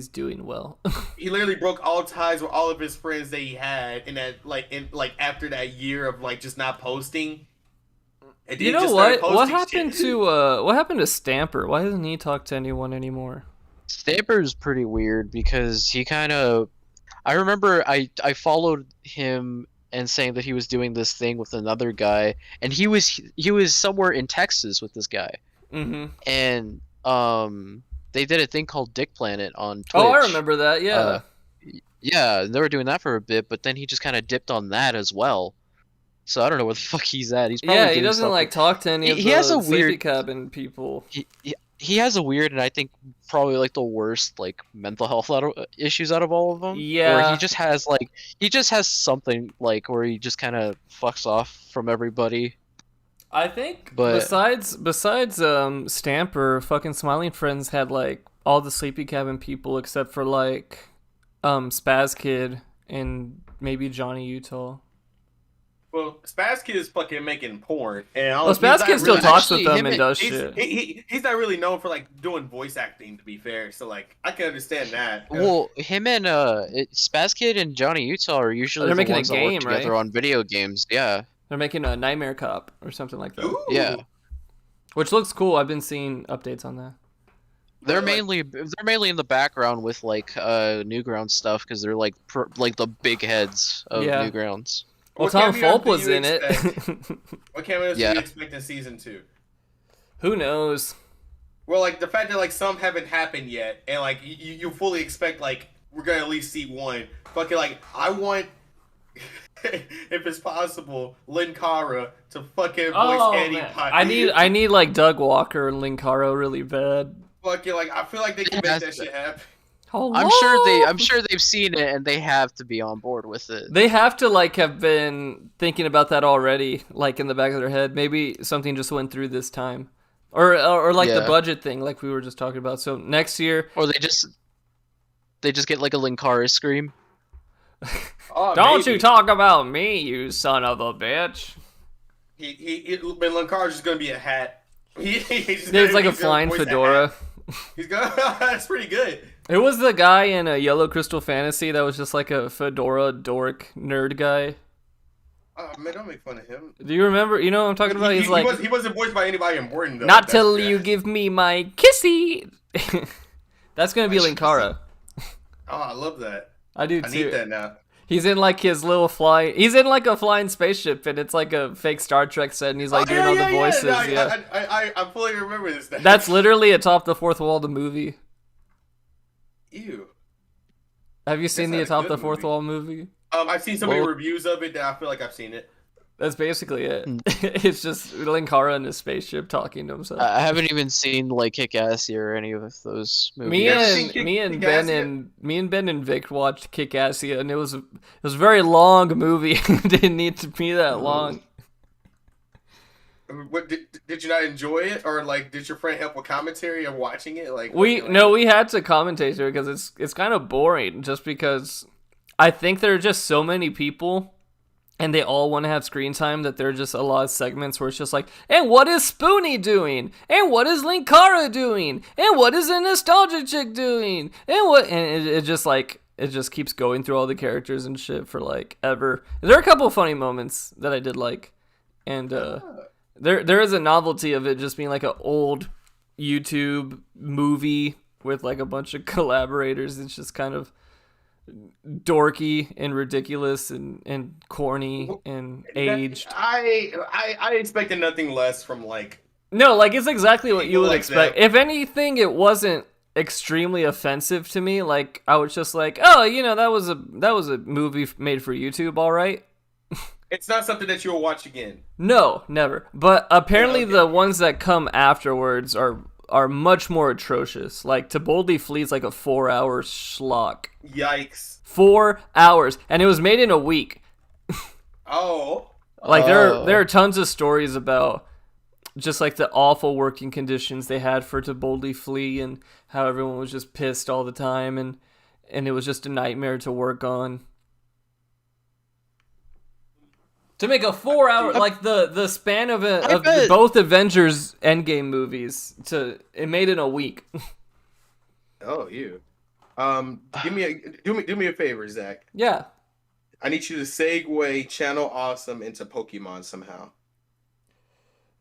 doing well. He literally broke all ties with all of his friends that he had in that after that year of like just not posting. And you know what? What happened to Stamper? Why doesn't he talk to anyone anymore? Stamper's pretty weird because he kind of. I remember I followed him and saying that he was doing this thing with another guy, and he was somewhere in Texas with this guy. Mm-hmm. And they did a thing called Dick Planet on Twitch. Oh, I remember that. Yeah. Yeah, they were doing that for a bit, but then he just kind of dipped on that as well. So I don't know where the fuck he's at. He's probably he doesn't like talk to any of the Sleepy Cabin people. He has a weird, and I think probably like the worst like mental health issues out of all of them. Yeah, where he just has something like where he just kind of fucks off from everybody. I think, but besides Stamper, fucking Smiling Friends had like all the Sleepy Cabin people except for like Spaz Kid and maybe Johnny Utah. Well, Spaz Kid is fucking making porn, and Spaz Kid still talks with them and does shit. He's not really known for like doing voice acting, to be fair. So like, I can understand that. Well, him and Spaz Kid and Johnny Utah are usually they're making ones a game, that work together on video games. Yeah, they're making a Nightmare Cop or something like that. Ooh. Yeah, which looks cool. I've been seeing updates on that. They're mainly in the background with like Newgrounds stuff because they're like the big heads of Newgrounds. Well, Tom Fulp was in it. What cameos do you expect in season 2? Who knows? Well, like the fact that like some haven't happened yet, and like you fully expect like we're gonna at least see one. Fucking like I want, if it's possible, Linkara to fucking voice Annie Pie. I need like Doug Walker and Linkara really bad. Fucking like I feel like they can make that shit happen. I'm sure they've seen it and they have to be on board with it. They have to like have been thinking about that already, like in the back of their head. Maybe something just went through this time, or like the budget thing, like we were just talking about. So next year, or they just get like a Linkara scream. Don't you talk about me, you son of a bitch. Linkara's just gonna be a hat. There's like a flying fedora. He's gonna. That's pretty good. It was the guy in a Yellow Crystal Fantasy that was just like a fedora dork nerd guy. Oh man, don't make fun of him. Do you remember? You know what I'm talking about? He wasn't voiced by anybody important though. Not till you give me my kissy. That's gonna be Linkara. Oh, I love that. I do too. I need that now. He's in like his little He's in like a flying spaceship, and it's like a fake Star Trek set, and he's like doing all the voices. No, I fully remember this. That's literally atop the fourth wall of the movie. Ew. Have you seen the Atop the Fourth Wall movie? I've seen so many reviews of it that I feel like I've seen it. That's basically it. It's just Linkara in his spaceship talking to himself. I haven't even seen like Kick-Ass or any of those movies. Me and Ben and Vic watched Kick-Assia, and it was a very long movie. It didn't need to be that long. what did you not enjoy it, or like did your friend help with commentary or watching it? Like We had to commentate it because it's kind of boring. Just because I think there are just so many people. And they all want to have screen time that there are just a lot of segments where it's just like, and what is Spoonie doing? And what is Linkara doing? And what is a nostalgia chick doing? And it just like, it just keeps going through all the characters and shit for like ever. There are a couple of funny moments that I did like. And there is a novelty of it just being like an old YouTube movie with like a bunch of collaborators. It's just kind of dorky and ridiculous and corny and aged. I expected nothing less from like. No, like it's exactly what you would like expect. that. If anything, it wasn't extremely offensive to me. Like I was just like, oh, you know, that was a movie made for YouTube, all right. It's not something that you'll watch again. No, never. But apparently Yeah, okay. the ones that come afterwards are much more atrocious. Like To Boldly Flee's like a 4-hour schlock. Yikes. 4 hours, and it was made in a week. Oh. Like there are tons of stories about just like the awful working conditions they had for To Boldly Flee and how everyone was just pissed all the time and it was just a nightmare to work on. To make a 4-hour like the span of both Avengers Endgame movies it made in a week. Oh, you. Do me a favor, Zach. Yeah. I need you to segue Channel Awesome into Pokemon somehow.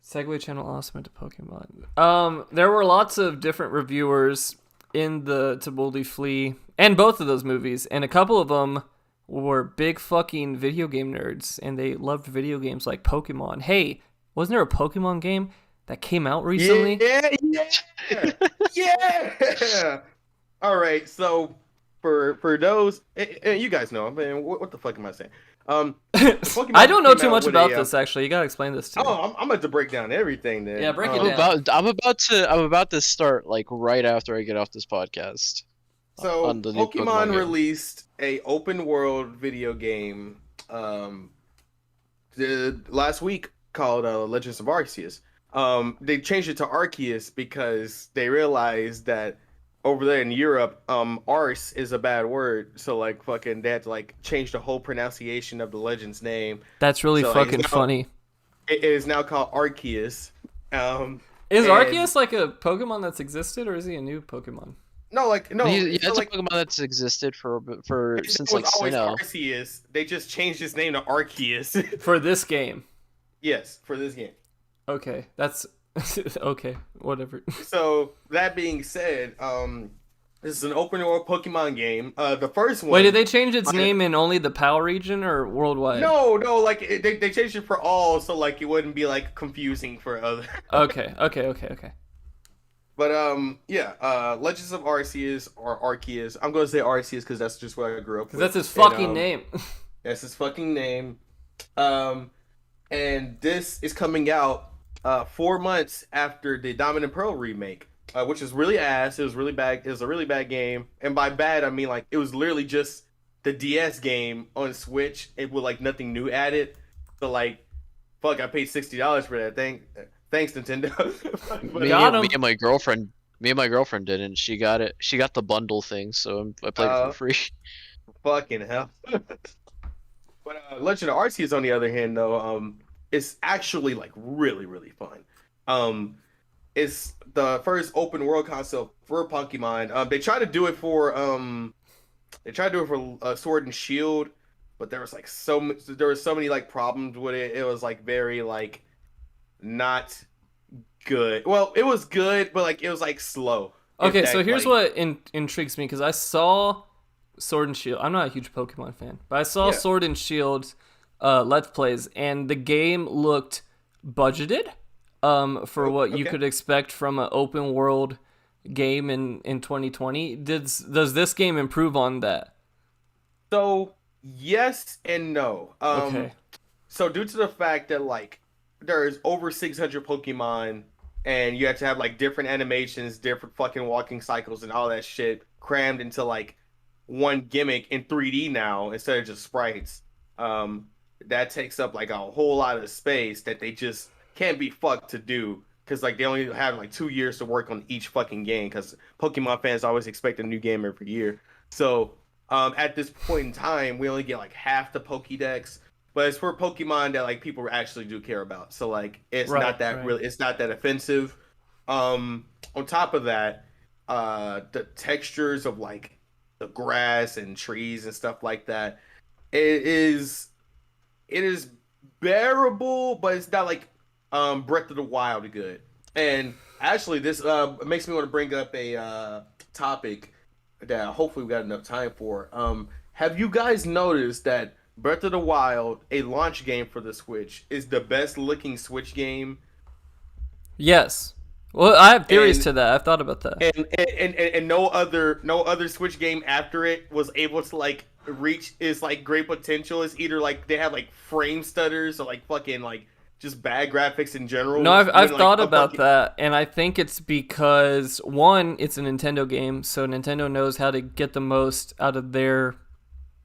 Segue Channel Awesome into Pokemon. There were lots of different reviewers in the To Boldly Flee and both of those movies, and a couple of them were big fucking video game nerds, and they loved video games like Pokemon. Hey, wasn't there a Pokemon game that came out recently? Yeah. All right, so for those, and you guys know, man, what the fuck am I saying? Pokemon I don't know came too out much with about this. Actually, you gotta explain this to me. Oh, I'm about to break down everything then. Yeah, break it down. I'm about to start like right after I get off this podcast. So On the new Pokemon game. released a open world video game last week called Legends of Arceus. They changed it to Arceus because they realized that over there in Europe, Arce is a bad word. So like fucking they had to like change the whole pronunciation of the Legend's name. That's really So, fucking it's now- funny. It is now called Arceus. Is and- Arceus like a Pokemon that's existed, or is he a new Pokemon? No, no. It's like, a Pokemon that's existed for it since was like always Sinnoh. Arceus. They just changed his name to Arceus. For this game. Yes, for this game. Okay, that's okay. Whatever. So that being said, this is an open world Pokemon game. The first one. Wait, did they change its name in only the PAL region or worldwide? No, like they changed it for all, so like it wouldn't be like confusing for other. Okay. But Legends of Arceus or Arceus. I'm gonna say Arceus because that's just what I grew up with. Because that's his And, fucking name. That's his fucking name. And this is coming out 4 months after the Diamond and Pearl remake, which is really ass. It was really bad. It was a really bad game, and by bad I mean like it was literally just the DS game on Switch. It with like nothing new added. So like, fuck, I paid $60 for that thing. Thanks, Nintendo. Me and my girlfriend didn't. She got it. She got the bundle thing, so I played it for free. Fucking hell. But Legend of Arceus, on the other hand, though, it's actually like really, really fun. It's the first open world console for Pokemon. They tried to do it for Sword and Shield, but there was like so many like problems with it. It was like very like not good. Well, it was good, but like it was like slow. Okay, so here's what intrigues me, because I saw Sword and Shield. I'm not a huge Pokemon fan, but I saw Sword and Shield Let's Plays, and the game looked budgeted for what you could expect from an open world game in 2020. Does this game improve on that? So yes and no. Okay. So due to the fact that like there's over 600 Pokemon, and you have to have like different animations, different fucking walking cycles, and all that shit crammed into like one gimmick in 3D now instead of just sprites. That takes up like a whole lot of space that they just can't be fucked to do because like they only have like 2 years to work on each fucking game because Pokemon fans always expect a new game every year. So at this point in time, we only get like half the Pokédex, but it's for Pokemon that like people actually do care about. So like it's not that really, it's not that offensive. On top of that, the textures of like the grass and trees and stuff like that, it is bearable, but it's not like Breath of the Wild good. And actually, this makes me want to bring up a topic that hopefully we got enough time for. Have you guys noticed that Breath of the Wild, a launch game for the Switch, is the best looking Switch game? Yes. Well, I have theories to that. I've thought about that. And no other Switch game after it was able to like reach its like great potential. It's either like they have like frame stutters or like fucking like just bad graphics in general. No, I've thought about that, and I think it's because one, it's a Nintendo game, so Nintendo knows how to get the most out of their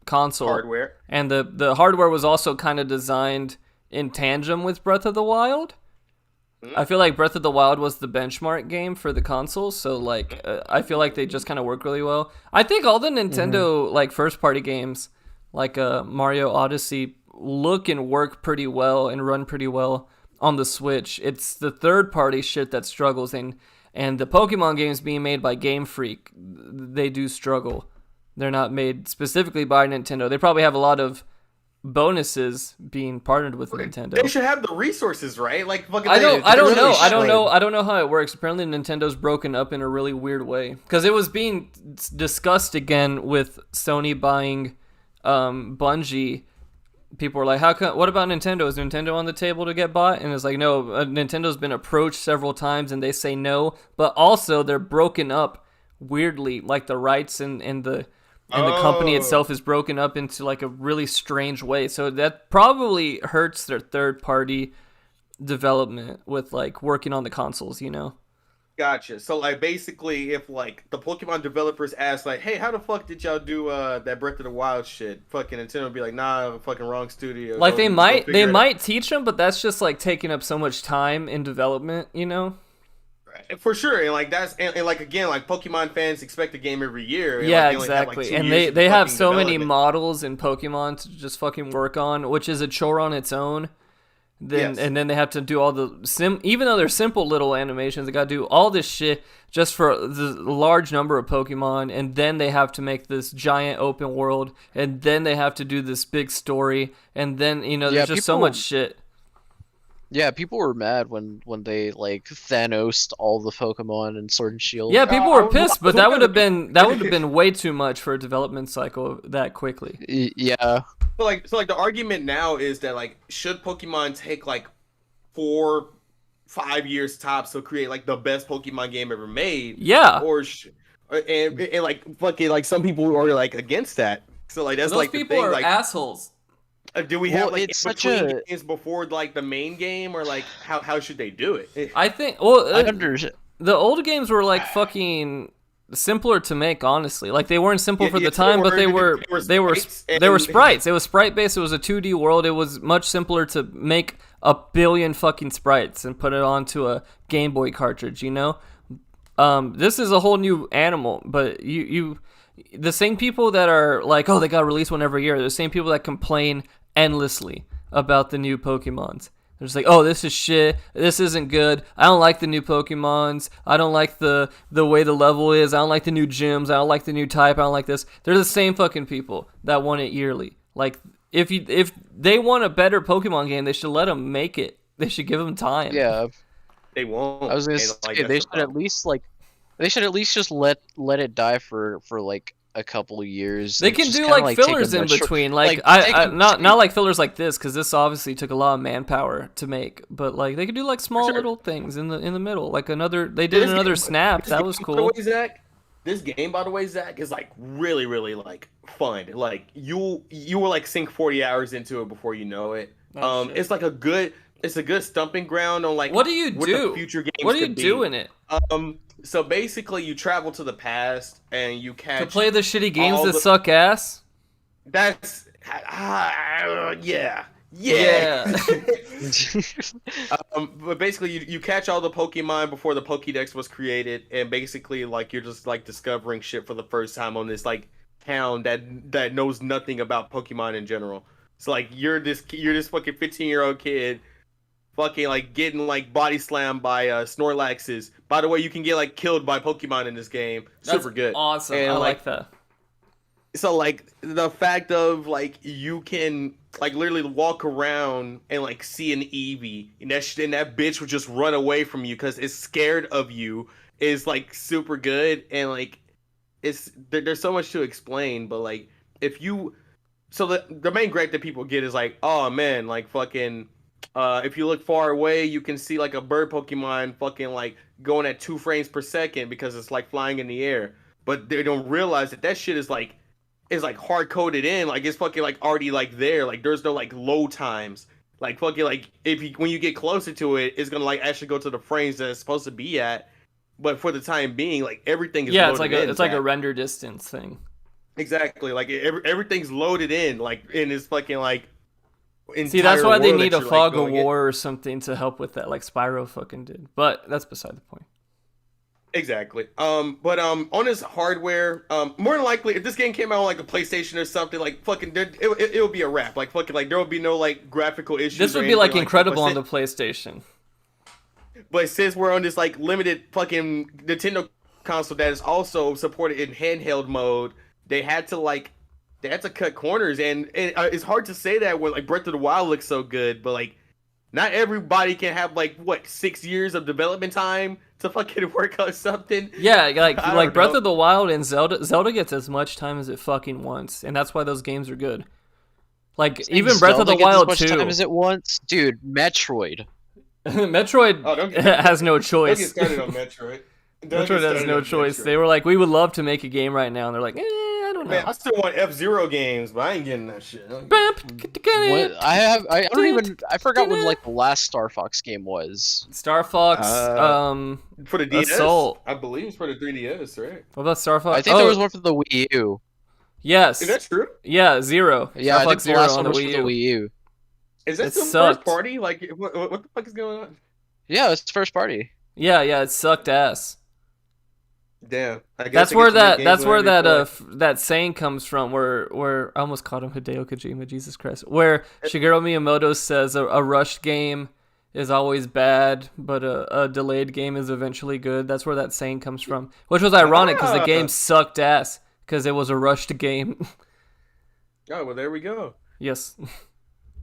console hardware, and the hardware was also kind of designed in tandem with Breath of the Wild. I feel like Breath of the Wild was the benchmark game for the console, so like I feel like they just kind of work really well. I think all the Nintendo like first party games, like Mario Odyssey, look and work pretty well and run pretty well on the Switch. It's the third party shit that struggles, and the Pokemon games being made by Game Freak, they do struggle. They're not made specifically by Nintendo. They probably have a lot of bonuses being partnered with Nintendo. They should have the resources, right? Like fucking. I don't know how it works. Apparently, Nintendo's broken up in a really weird way because it was being discussed again with Sony buying Bungie. People were like, "How come? What about Nintendo? Is Nintendo on the table to get bought?" And it's like, no, Nintendo's been approached several times, and they say no. But also, they're broken up weirdly, like the rights and the company itself is broken up into like a really strange way. So that probably hurts their third party development with like working on the consoles, you know? Gotcha. So like basically if like the Pokemon developers ask like, hey, how the fuck did y'all do that Breath of the Wild shit? Fucking Nintendo would be like, nah, fucking wrong studio. Like they might teach them, but that's just like taking up so much time in development, you know? For sure, and like that's and like again, like Pokemon fans expect a game every year. And yeah, like, exactly. And they have so many models in Pokemon to just fucking work on, which is a chore on its own. And then they have to do all the even though they're simple little animations, they got to do all this shit just for the large number of Pokemon, and then they have to make this giant open world, and then they have to do this big story, and then there's just so much shit. Yeah, people were mad when they like Thanos'd all the Pokemon in Sword and Shield. Yeah, people were pissed, but that would have been way too much for a development cycle that quickly. Yeah. So like the argument now is that like should Pokemon take like 4-5 years tops to create like the best Pokemon game ever made? Yeah. And like fucking like some people are like against that. So like that's those like people the thing, are like assholes. Do we have like games before like the main game, or like how should they do it? I think the old games were like fucking simpler to make, honestly. Like they weren't simple for the time, but they were sprites. It was sprite based. It was a 2D world. It was much simpler to make a billion fucking sprites and put it onto a Game Boy cartridge, you know? This is a whole new animal, but you the same people that are like, oh, they got released one every year, the same people that complain endlessly about the new Pokemons. They're just like, oh, this is shit. This isn't good. I don't like the new Pokemons. I don't like the way the level is. I don't like the new gyms. I don't like the new type. I don't like this. They're the same fucking people that want it yearly. Like, if they want a better Pokemon game, they should let them make it. They should give them time. Yeah. They won't. I was gonna say, they should at least just let it die for like a couple of years. They can do like fillers in between, like not like fillers like this, because this obviously took a lot of manpower to make. But like they could do like small little things in the middle, like they did another Snap. That was cool. This game, by the way, Zach, is like really, really like fun. Like you will like sink 40 hours into it before you know it. It's like a good stumping ground on like what do you do? The future games what do you do in it? So basically, you travel to the past and you catch to play the shitty games that suck ass. That's yeah. Yeah. Yeah. But basically, you catch all the Pokemon before the Pokédex was created, and basically, like you're just like discovering shit for the first time on this like town that knows nothing about Pokemon in general. So like you're this fucking 15-year-old kid, fucking like getting like body slammed by Snorlaxes. By the way, you can get like killed by Pokemon in this game. That's Super good. awesome. And, I like that. So like the fact of like you can like literally walk around and like see an Eevee and that bitch would just run away from you because it's scared of you is like super good. And like there's so much to explain, but like if you so the main gripe that people get is like, oh man, like fucking if you look far away you can see like a bird Pokemon fucking like going at 2 frames per second because it's like flying in the air, but they don't realize that shit is like hard coded in, like it's fucking like already like there, like there's no like load times, like fucking like when you get closer to it, it's gonna like actually go to the frames that it's supposed to be at, but for the time being, like everything is Yeah, loaded it's like a render distance thing. exactly, like everything's loaded in, like in this fucking like See, that's why they world need that a you're, fog like, of going in. war or something to help with that, like Spyro fucking did. But that's beside the point. Exactly. But on this hardware, more than likely, if this game came out on like a PlayStation or something, like fucking, it would be a wrap. Like fucking, like there would be no like graphical issues. This or would be like anything incredible that. on the PlayStation. But since we're on this like limited fucking Nintendo console that is also supported in handheld mode, they had to cut corners, and it's hard to say that when like Breath of the Wild looks so good, but like not everybody can have like 6 years of development time to fucking work on something. Yeah, like I like don't Breath know. of the Wild and Zelda gets as much time as it fucking wants, and that's why those games are good. Like even Breath of the Zelda gets Wild as much 2. time as it wants, dude. Metroid. Metroid Don't has no Don't get choice. started on Metroid. Metroid has no choice. They were like, we would love to make a game right now, and they're like, I don't know. Man, I still want F-Zero games, but I ain't getting that shit. What I forgot what like the last Star Fox game was. Star Fox, For the DS, Assault. I believe it's for the 3DS, right? What about Star Fox? I think there was one for the Wii U. Yes. Is that true? Yeah, Zero. Yeah, Star I Fox think the Zero last on one the was Wii for the U. Wii U. Is that It still sucked. first party? Like, what the fuck is going on? Yeah, it's first party. Yeah, it sucked ass. Damn. I guess That's they where get to make that games that's where whenever that they feel like. that saying comes from. Where I almost called him Hideo Kojima. Jesus Christ. Where Shigeru Miyamoto says a rushed game is always bad, but a delayed game is eventually good. That's where that saying comes from. Which was ironic because the game sucked ass because it was a rushed game. Oh, well, there we go. Yes.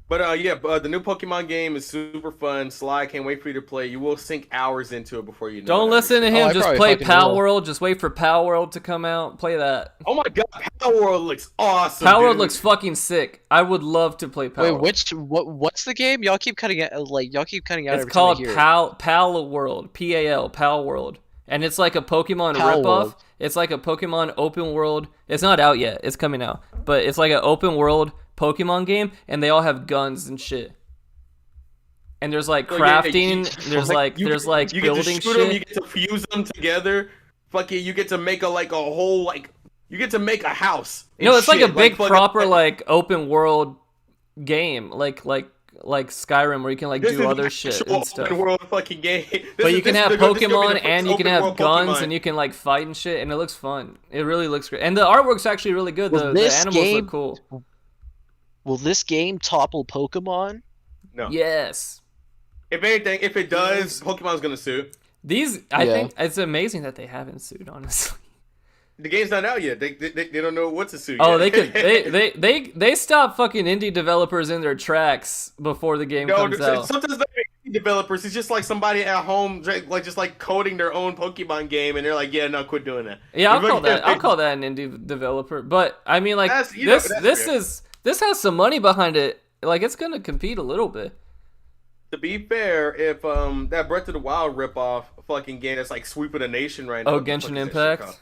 But the new Pokemon game is super fun. Sly, can't wait for you to play. You will sink hours into it before you know. Don't listen to Oh, him. I Just probably play fucking Pal will. World. Just wait for Pal World to come out. Play that. Oh my god, Power World looks awesome. Pal World dude. looks fucking sick. I would love to play Pal Wait, World. what's the game? Y'all keep cutting out. Y'all keep cutting out It's every time I called hear it. Pal World. PAL. Pal World. And it's like a Pokemon Pal ripoff. World. It's like a Pokemon open world. It's not out yet. It's coming out. But it's like an open world Pokemon game, and they all have guns and shit. And there's like So, yeah, crafting. There's you building get to shoot shit. them, you get to fuse them together. Fucking, you get to make a whole you get to make a house. and No, it's like a shit. big fucking- proper like open world game, like Skyrim, where you can like This is do an other shit actual and stuff. open world fucking game. But you can have Pokemon and you can have guns and and you can like fight and shit, and it looks fun. It really looks great, and the artwork's actually really good. Well, The this animals game- look cool. Will this game topple Pokemon? No. Yes, If anything, if it does, Pokemon's gonna sue. I Yeah. think it's amazing that they haven't sued. Honestly, The game's not out yet. They don't know what to sue. oh, yet. they could they stop fucking indie developers in their tracks before the game No, comes out. sometimes they developers. It's just like somebody at home, just coding their own Pokemon game, and they're like, "Yeah, no, quit doing that." Yeah, I'll You're call fucking- that. I'll call that an indie developer. But I mean, like That's- you know, that's fair. this has some money behind it. Like it's gonna compete a little bit. To be fair, if that Breath of the Wild ripoff fucking game that's like sweeping the nation right now. Oh, what the fuck Genshin is that shit Impact? called?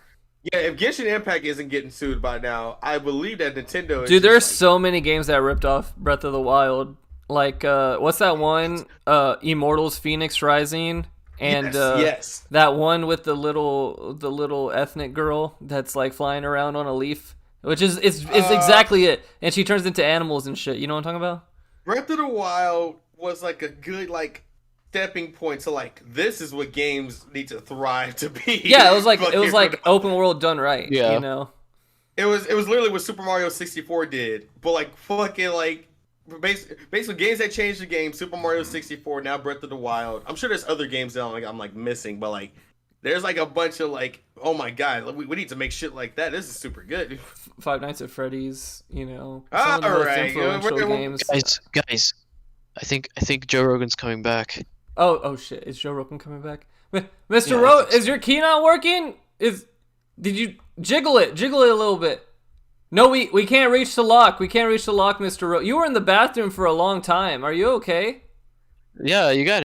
Yeah, if Genshin Impact isn't getting sued by now, I believe that Nintendo is Dude, there's just, so many games that ripped off Breath of the Wild. Like, what's that one? Immortals Phoenix Rising, and yes. that one with the little ethnic girl that's like flying around on a leaf, which is exactly it. And she turns into animals and shit. You know what I'm talking about? Breath of the Wild was like a good like stepping point to like this is what games need to thrive to be. Yeah, it was like Fucking open world done right. Yeah. You know. It was literally what Super Mario 64 did, but like fucking like basically games that changed the game. Super Mario 64, now Breath of the Wild. I'm sure there's other games that I'm like missing, but like there's like a bunch of like, oh my god, we need to make shit like that. This is super good. Five Nights at Freddy's. You know. All Some of the most right. influential games. Guys, I think Joe Rogan's coming back. Oh shit! Is Joe Rogan coming back? Mr. Yeah, Ro, is your key not working? Did you jiggle it? Jiggle it a little bit. No, we can't reach the lock. We can't reach the lock, Mr. Ro. You were in the bathroom for a long time. Are you okay? Yeah, you got